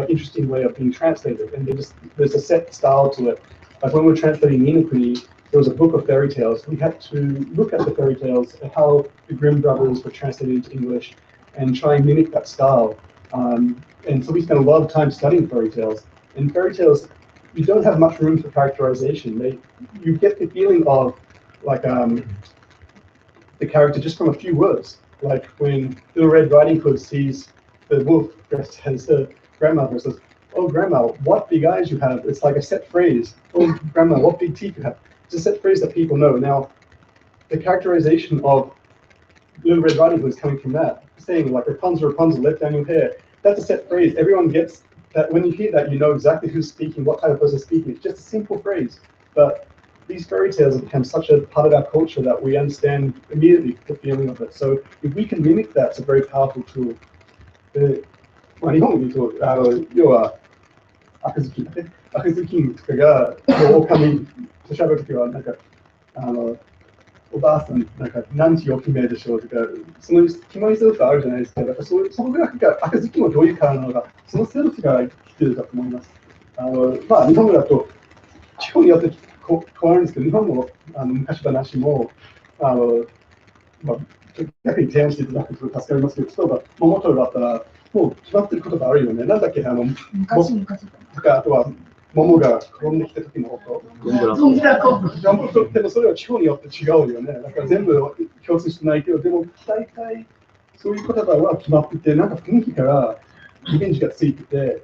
interesting way of being translated, and there's a set style to it. Like when we're translating Ninokuni, there was a book of fairy tales. We had to look at the fairy tales and how the Grimm brothers were translated into English and try and mimic that style. And so we spent a lot of time studying fairy tales. And fairy tales, you don't have much room for characterization. You get the feeling of the character just from a few words. Like when Little Red Riding Hood sees the wolf dressed as a grandmother, says, "Oh, grandma, what big eyes you have." It's like a set phrase. "Oh, grandma, what big teeth you have." it's a set phrase that people know. Now, the characterization of Little Red Riding Hood is coming from that, saying like Rapunzel, Rapunzel, let down your hair. That's a set phrase. Everyone gets that. When you hear that, you know exactly who's speaking, what type of person is speaking. It's just a simple phrase, but these fairy tales have become such a part of our culture that we understand immediately the feeling of it. So if we can mimic that, it's a very powerful tool. まあ、日本で言うと、要は赤ずきんとかが狼と喋るときはなんかおばあさんなんか何時起きめでしょうとか、その決まりセリフがあるじゃないですか。だからそのぐらい赤ずきんはどういうからなのか、そのセリフが来てるかと思います。まあ日本語だと地方によって変わるんですけど、日本の昔話もまあ、逆に提案していただくと助かりますけど、例えば桃太郎だったらもう決まってることがあるよね。なんだっけ昔とか、あとは桃が転んできた時の音。でもそれは地方によって違うよね。だから全部共通してないけど、でも大体そういう言葉は決まってて、なんか雰囲気からイメージがついてて、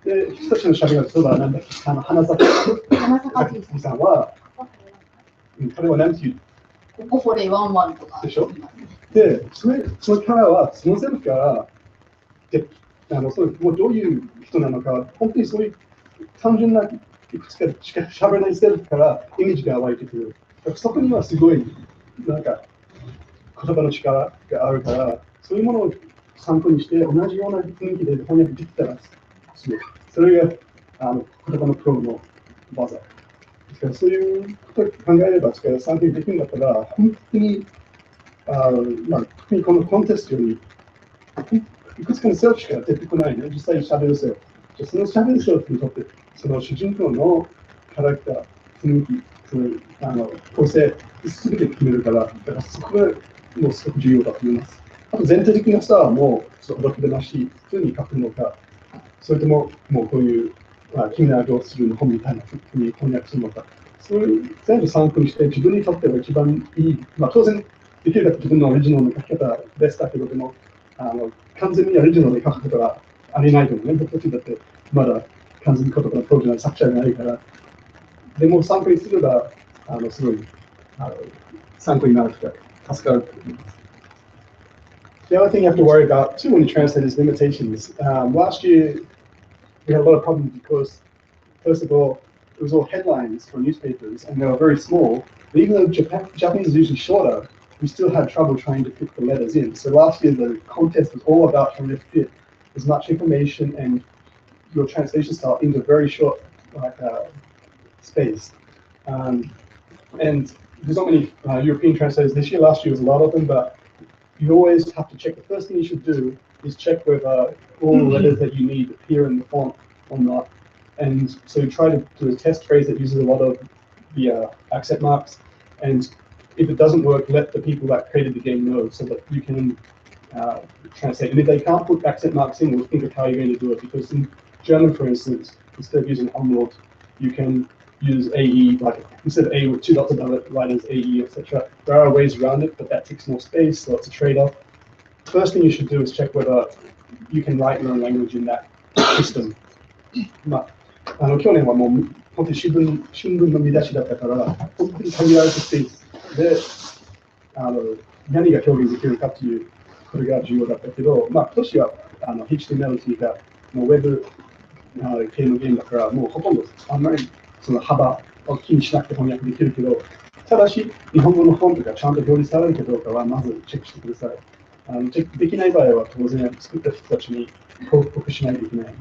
で、人たちのしゃべりがそうだ、なんだっけ、花咲さんは、それは何て言うここでワンワンとか。でしょ。で、そのキャラはそのセリフからでもうどういう人なのか、本当にそういう単純ないくつかしか喋らないセリフからイメージが湧いてくる。そこにはすごいなんか言葉の力があるから、そういうものを参考にして同じような雰囲気で翻訳できたらすごい。それが言葉のプロの技。そういうことを考えれば参考にできるんだったら、本当に特にこのコンテストにいくつかのセリフしか出てこないね、実際に喋るセリフ。その喋るセリフにとって、その主人公のキャラクター、雰囲気、構成、すべて決めるから、だからそこがもうすごく重要だと思います。あと全体的なスターはもう、ほどけなし、普通に書くのか、それとも、もうこういう、君ならどうするの本みたいなふうに翻訳するのか、そういう全部参考にして、自分にとっては一番いい、当然、できるだけ自分のオリジナルの書き方ですだけど、でも、完全にオリジナルで書くことはありないと思うね。僕たちだってまだ完全に言葉のプロじゃない作者じゃないから。でも参考にすれば、すごい参考になるとか助かると思います。The other thing you have to worry about too when you translate is limitations. Last year, we had a lot of problems because, first of all, it was all headlines for newspapers and they were very small. But even though Japanese is usually shorter, we still had trouble trying to fit the letters in. So last year, the contest was all about trying to fit as much information and your translation style into a very short space. And there's not many European translators this year. Last year was a lot of them, but you always have to check. The first thing you should do is check whether all the letters that you need appear in the font or not. And so you try to do a test phrase that uses a lot of the accent marks. And if it doesn't work, let the people that created the game know so that you can translate. And if they can't put accent marks in, we'll think of how you're going to do it. Because in German, for instance, instead of using umlaut, you can use AE, like instead of A with 2 dots above it, write as AE, etc. There are ways around it, but that takes more space, so it's a trade-off. First thing you should do is check whether you can write your own language in that system. 去年はもう本当に新聞の見出しだったから、本当に限られたスペースで何が表現できるかということが重要だったけど、今年はHTML というか、もうウェブ系のゲームだから、もうほとんどあんまりその幅を気にしなくて翻訳できるけど、ただし日本語の本とかちゃんと表示されるかどうかはまずチェックしてください。チェックできない場合は当然作った人たちに報告しないといけない。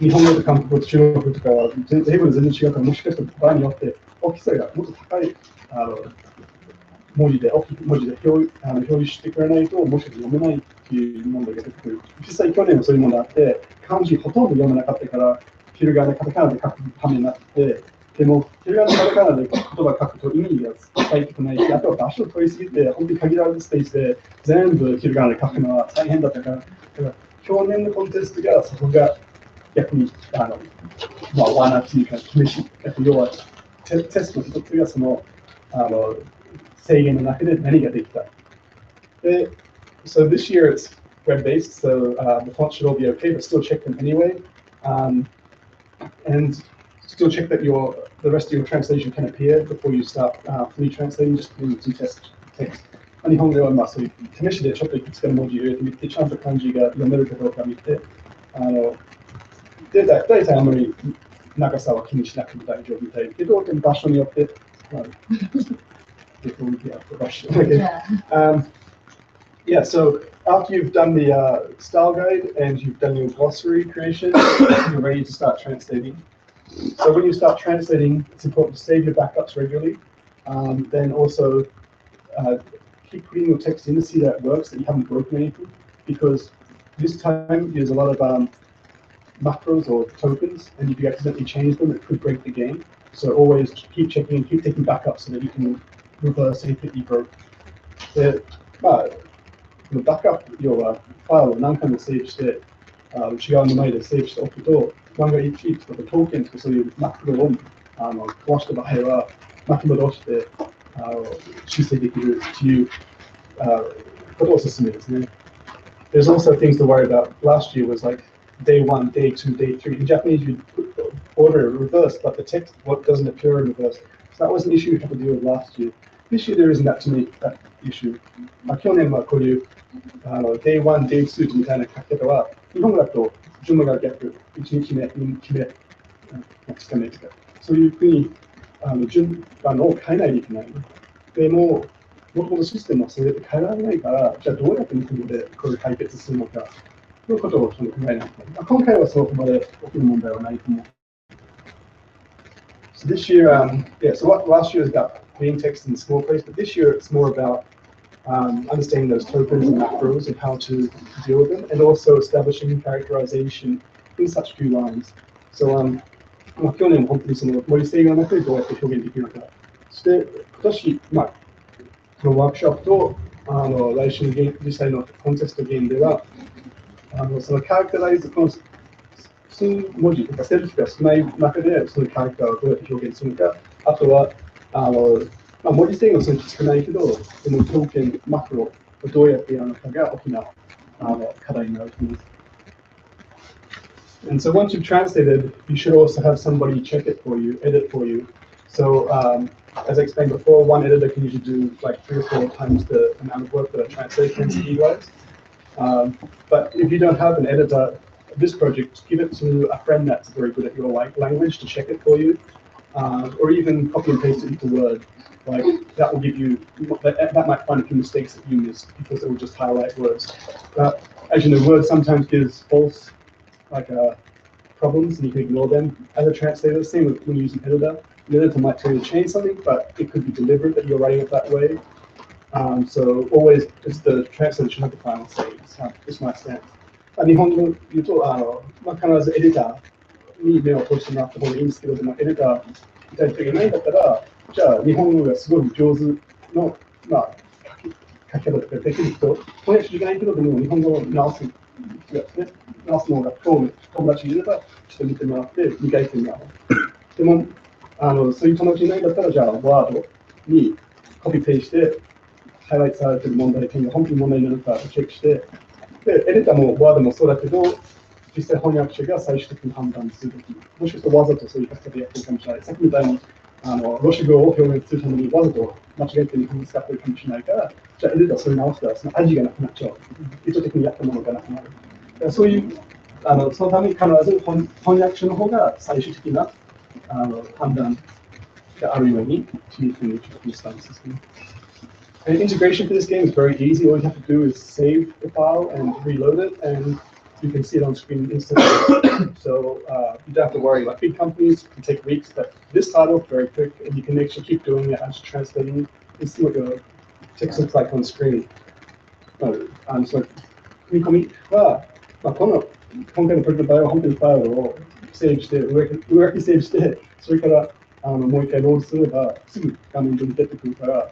日本語と韓国語と中国語とかは英語で全然違うから、もしかしたら場合によって大きさがもっと高い文字で表示してくれないと、もしかしたら読めないっていう問題が出てくる。実際去年はそういうものがあって、漢字ほとんど読めなかったから、ひらがな、カタカナで書くためになって、でも、ひらがな、カタカナで言葉を書くと意味が伝えてこないし、あとは場所を取りすぎて、本当に限られたスペースで全部ひらがなで書くのは大変だったから、去年のコンテストがそこが逆に罠というか厳しい。要はテストの一つがその制限の中で何ができた。So this year it's web-based, so the font should all be okay, but still check them anyway. And still check that the rest of your translation can appear before you start fully translating, just doing some test text. 日本ではまあそういう試しでちょっといくつかの文字を入れてみて、ちゃんと漢字が読めるかどうか見て、で、大体あんまり長さは気にしなくても大丈夫みたいけど、でも場所によって、yeah, so after you've done the style guide and you've done your glossary creation, you're ready to start translating. So when you start translating, it's important to save your backups regularly. Then also keep putting your text in to see that it works, that you haven't broken anything. Because this time there's a lot of macros or tokens, and if you accidentally change them, it could break the game. So always keep checking and keep taking backups so that you can reverse anything you broke. で、まあ、バックアップ、要はファイルを何回もセーブして、内側の前でセーブしておくと、万が一とかトーケンとかそういうマクロを壊した場合は、巻き戻して修正できるということをお勧めですね。There's also things to worry about. Last year was like day 1, day 2, day 3. In Japanese, you put the order reversed, but the text doesn't appear in reverse. So that was an issue we had to deal with last year. This year, there isn't actually that issue. 去年はこういうday 1, day 2みたいな書き方は、日本だと順番が逆、1日目、2日目、2日目とか、そういうふうに順番を変えないといけない。でも、もともとシステムはそれで変えられないから、じゃあどうやって日本語でこれ解決するのか、ということを考えないと。今回はそこまで大きな問題はないと思う。So this year, so last year was about putting text in a small place, but this year it's more about understanding those tokens and macros and how to deal with them, and also establishing characterization in such few lines. So, 去年本当にその盛り性がなくどうやって表現できるのか。そして今年、このワークショップと来週の実際のコンテストゲームでは、そのキャラクタライズ、この数文字とかセルフが少ない中で、そのキャラクターをどうやって表現するのか、あとは、文字制限はそんなに少ないけど、でも条件、マクロをどうやってやるのかが大きな課題になると思います。And so once you've translated, you should also have somebody check it for you, edit for you. So as I explained before, one editor can usually do like 3 or 4 times the amount of work that a translator can speed-wise. But if you don't have an editor, this project, give it to a friend that's very good at your language to check it for you, or even copy and paste it into Word. Like that will give you, that might find a few mistakes that you missed because it will just highlight words. But as you know, Word sometimes gives false problems and you can ignore them. As a translator, same with when you use an editor. The editor might tell you to change something, but it could be deliberate that you're writing it that way. So always, it's the translator should have the final say. It's my stance. 日本語で言うと、必ずエディターに目を通してもらった方がいいんですけど、でもエディターみたいな人がいないんだったら、じゃあ日本語がすごい上手の、書き方とかできる人、翻訳じゃないけど、でも日本語を直すのが友達がいれば、ちょっと見てもらって、理解してもらう。でも、そういう友達いないんだったら、じゃあワードにコピペして、ハイライトされてる問題点が本当に問題なのかチェックして、で、エディターもワードもそうだけど、実際翻訳者が最終的に判断するとき、もしかしたらわざとそういう書き方でやってるかもしれない。さっきみたいに、ロシア語を表現するためにわざと間違えて日本語使ってるかもしれないから、じゃあエディターそれ直したらその味がなくなっちゃう。意図的にやったものがなくなる。そういう、そのために必ず翻訳者の方が最終的な判断があるようにというふうにちょっとしたんですね。And integration for this game is very easy. All you have to do is save the file and reload it, and you can see it on screen instantly. So you don't have to worry. Like big companies can take weeks, but this title is very quick, and you can actually keep doing it as you're translating and see what your text looks like on screen. So 組み込みは、今回のプロジェクトの場合は本当にファイルをセーブして、上書きセーブして、それからもう一回ロードすればすぐ画面上に出てくるから、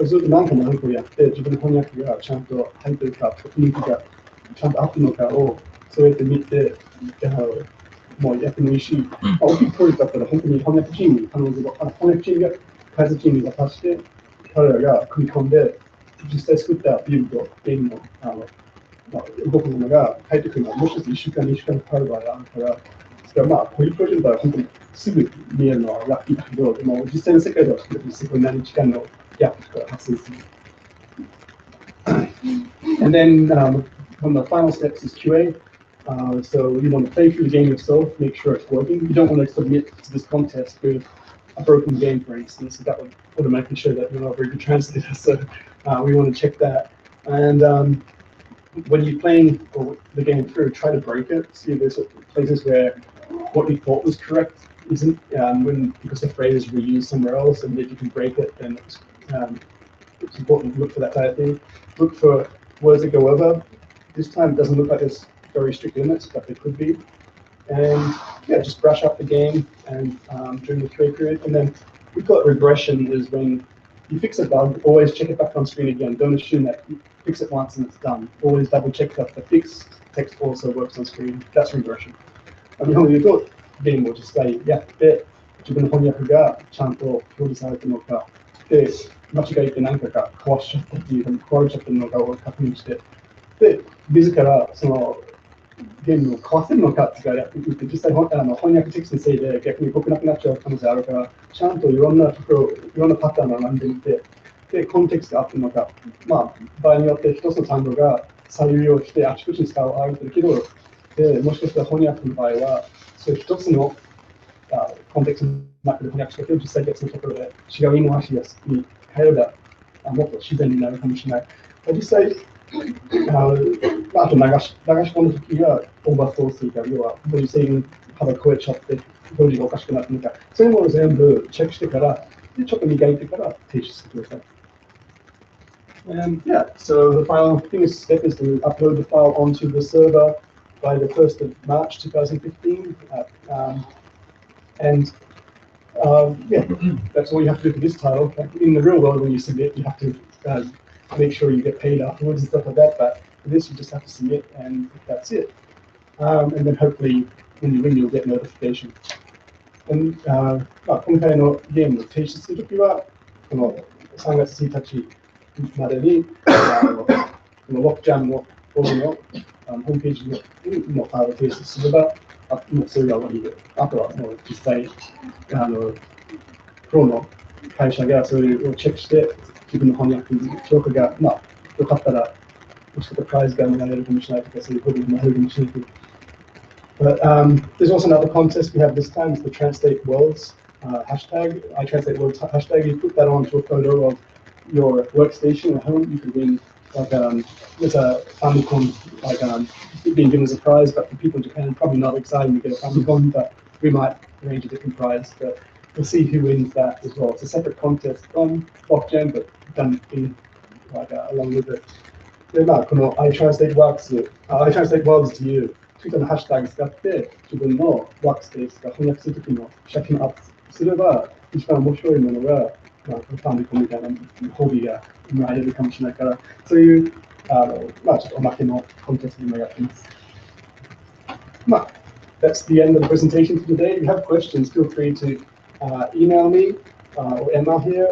ずっと何個もやって、自分の翻訳がちゃんと入ってるか、雰囲気がちゃんと合ってるのかをそうやって見て、もうやってもいいし、大きいプロジェクトだったら本当に翻訳チームに翻訳チームが開発チームに渡して、彼らが組み込んで、実際作ったビルド、ゲームの動くものが入ってくるのは、もしかして1週間、2週間かかる場合があるから、まあ、こういうプロジェクトは本当にすぐ見えるのはラッキーだけど、でも実際の世界ではすごい何時間のギャップが発生する。And then one of the final steps is QA. So you want to play through the game yourself, make sure it's working. You don't want to submit to this contest with a broken game, for instance. That would automatically show that you're not a very good translator. So we want to check that. And when you're playing the game through, try to break it. See if there's places where what you thought was correct isn't, because the phrase is reused somewhere else, and if you can break it, then it's important to look for that type of thing. Look for words that go over. This time it doesn't look like there's very strict limits, but there could be. And yeah, just brush up the game and during the QA period. And then we call it regression, is when you fix a bug, always check it back on screen again. Don't assume that you fix it once and it's done. Always double check that the fix text also works on screen. That's regression. 日本で言うと、ゲームを実際やって、自分の翻訳がちゃんと表示されてるのか、で、間違えて何かが壊しちゃったっていうか、壊れちゃってるのかを確認して、で、自らそのゲームを壊せるのかっていうか、実際翻訳テキストのせいで逆に動けなくなっちゃう可能性あるから、ちゃんといろんなところ、いろんなパターンを学んでみて、で、コンテクストがあってるのか、まあ、場合によって一つの単語が再利用してあちこちに使うあるけど、で、もしかしたら翻訳の場合は、そういう一つのコンテクストの中で翻訳したけど、実際別のところで違う言い回しに変えれば、もっと自然になるかもしれない。実際、あと流し込むときは、オーバーソースが、要は、文制限幅超えちゃって、表示がおかしくなってるのか、そういうものを全部チェックしてから、でちょっと磨いてから提出してください。And yeah, so the final step is to upload the file onto the server by the 1st of March 2015. And yeah, that's all you have to do for this title. In the real world, when you submit, you have to make sure you get paid afterwards and stuff like that. But for this, you just have to submit, and that's it. And then hopefully, when you win, you'll get notification. And 今回のゲームの提出するときは、この3月1日までに、この LocJAM のホームページのファイルを提出すれば、もうそれが終わりで、あとはもう実際、プロの会社がそれをチェックして、自分の翻訳の評価が、まあ、よかったら、もしかしたらプライズがもらえるかもしれないとか、そういうことになるかもしれないけど。But there's also another contest we have this time. It's the Translate Worlds hashtag. I translate worlds hashtag. You put that onto a photo of your workstation at home. You could win like there's a Famicom being given as a prize. But for people in Japan, probably not exciting to get a Famicom. But we might arrange a different prize. But we'll see who wins that as well. It's a separate contest on LocJAM, but done in along with it. でこの I translate worlds to you。Twitter のハッシュタグ使って自分のワークスペースが翻訳するときの写真をアップすれば一番面白いものが、ファミコンみたいなホビーが生まれるかもしれないから、そういうちょっとおまけのコンテンツにもやってます。That's the end of the presentation for today. If you have questions, feel free to email me or Emma here.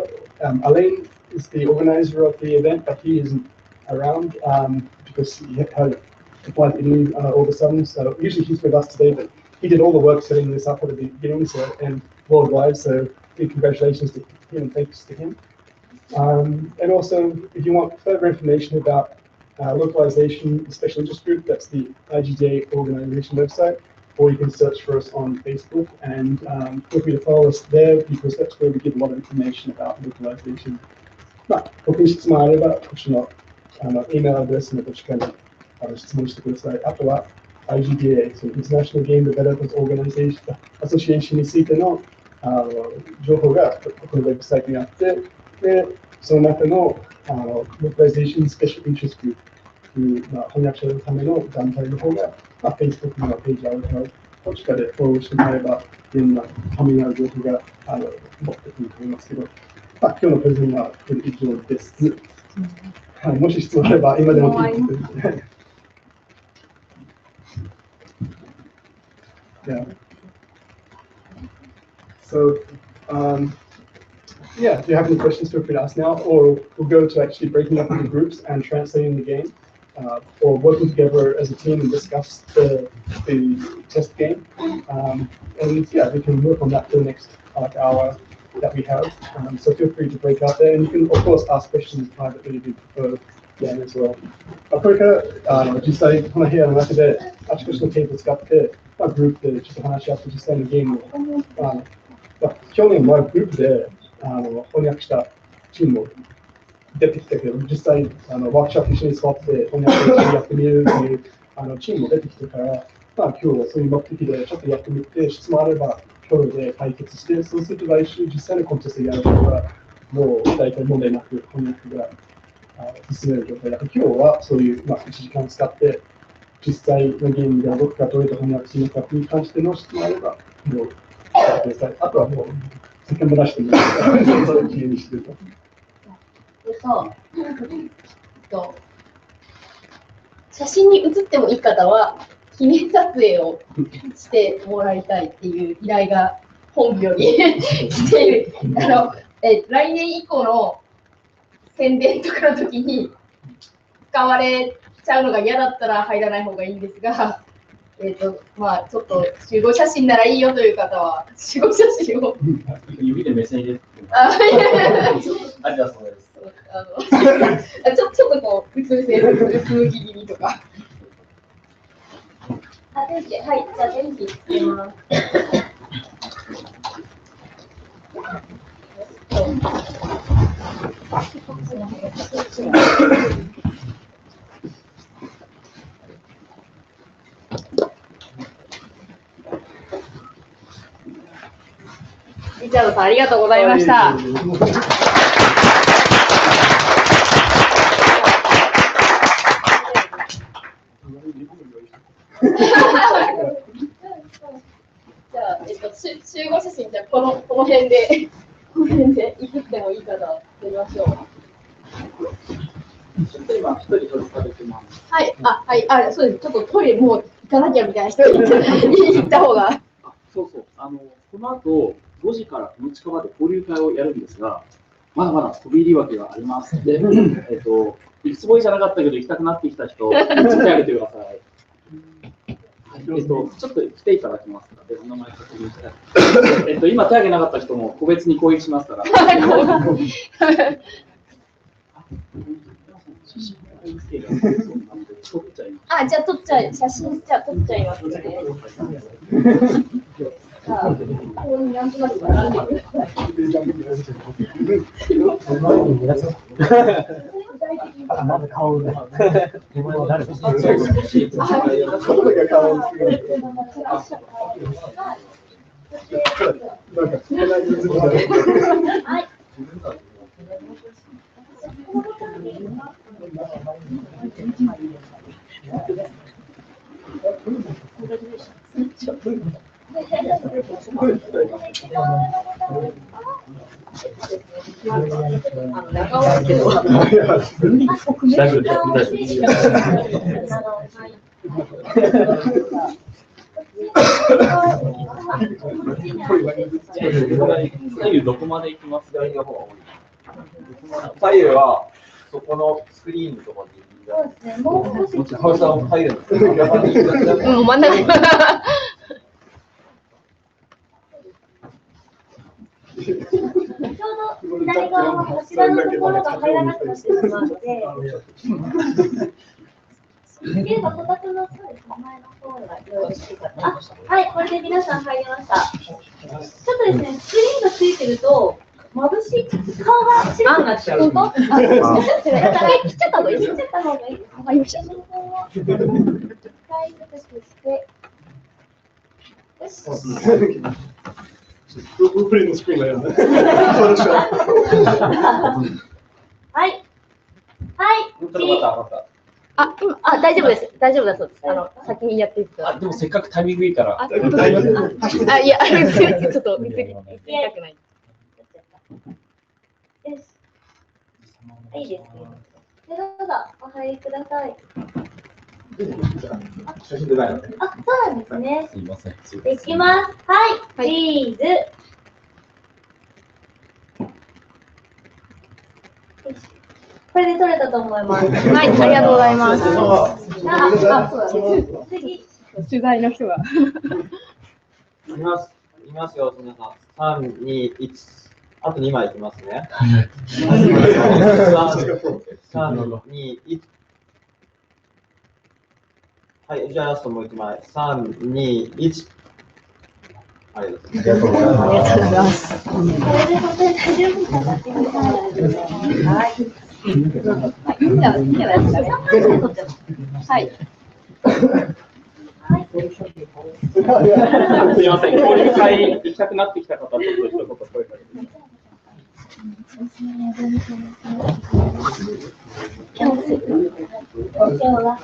Alain is the organizer of the event, but he isn't around because he had applied to Italy all of a sudden. So usually he's with us today, but he did all the work setting this up at the beginning, and worldwide. So big congratulations to him and thanks to him. And also, if you want further information about localization, the special interest group, that's the IGDA organization website, or you can search for us on Facebook and feel free to follow us there because that's where we give a lot of information about localization. 僕に質問あれば、こっちのイメールアドレスのどっちかに質問してください。あとは IGDA、International Game Developers Organization Association についての情報がこのウェブサイトにあって、でその中のLocalization Special Interest Group という翻訳者のための団体の方が、Facebook のページあるから、こっちからフォローしてもらえば、いろんなためになる情報が持ってくると思いますけど、今日のプレゼンはこれ以上です。もし質問あれば、今でも聞いてください。Yeah. So, yeah, if you have any questions, feel free to ask now, or we'll go to actually breaking up into groups and translating the game. or working together as a team and discuss the test game. And yeah, we can work on that for the next hour that we have. So feel free to break out there, and you can of course ask questions privately if you prefer game as well. これから実際この部屋の中であちこちのテープを使って、グループでちょっと話し合って実際のゲームを去年はグループで翻訳したチームも出てきたけど、実際ワークショップ一緒に座って翻訳一緒にやってみるというチームも出てきてから、今日はそういう目的でちょっとやってみて、質問あれば共同で解決して、そうすると来週実際のコンテストやるとか、もう大体問題なく翻訳が進める状態だから、今日はそういう、1時間使って、実際のゲームがどこかどうやって翻訳するのかという感じでの質問あれば、もうやってください。あとはもう、先ほど出してみるから、そういう自由にしてると。写真に写ってもいい方は記念撮影をしてもらいたいっていう依頼が本部より来ている。来年以降の宣伝とかの時に使われちゃうのが嫌だったら入らない方がいいんですが、ちょっと集合写真ならいいよという方は集合写真を指で目線入れて。ありがとうございます。ちょっとこう、薄気味にとか。電気、はい、じゃあ電気つけます。リチャードさん、ありがとうございました。じゃあ、集合写真、じゃあこの辺でいくってもいいかな、やりましょう。ちょっと今、一人取りされてます。はい、そうです。ちょっとトイレもう行かなきゃみたいな人行った方が。そうそう。この後、5時からこの近場で交流会をやるんですが、まだまだ飛び入り枠がありますので、いくつもりじゃなかったけど行きたくなってきた人、手を挙げてください。ちょっと来ていただきますので、お名前確認して。今手挙げなかった人も個別に攻撃しますから。じゃあ撮っちゃい、写真じゃあ撮っちゃいますね。ここになんとなく並んでください。まず顔が手前は誰ですか？左右どこまで行きますか？左右はそこのスクリーンのところに。そうですね、もう少し。ハウスは入るんですか？真ん中。ちょうど左側の柱のところが入らなくなってしまうので、できればこたつのそうですね、前の方がよろしいかな。はい、これで皆さん入りました。ちょっとですね、スクリーンがついてると、眩しい、顔が白くなっちゃう。だから切っちゃった方がいい。切っちゃった方がいい。わかりました。プレイのスクリーンがやるね。はい。今、大丈夫です。大丈夫だそうです。先にやっていくと。でもせっかくタイミングいいから。いや、ちょっと見せたくない。いいですね。どうぞ、お入りください。そうなんですね。すいません。できます。はい、チーズ。これで取れたと思います。はい、ありがとうございます。次。取材の人が。いますよ、皆さん。3、2、1。あと2枚いきますね。3、2、1。はい、じゃあラストもう1枚。3、2、1。ありがとうございます。これで本当に大丈夫かなっていう感じですね。はい。はい。すみません、交流会行きたくなってきた方、ちょっと一言声かけて。今日は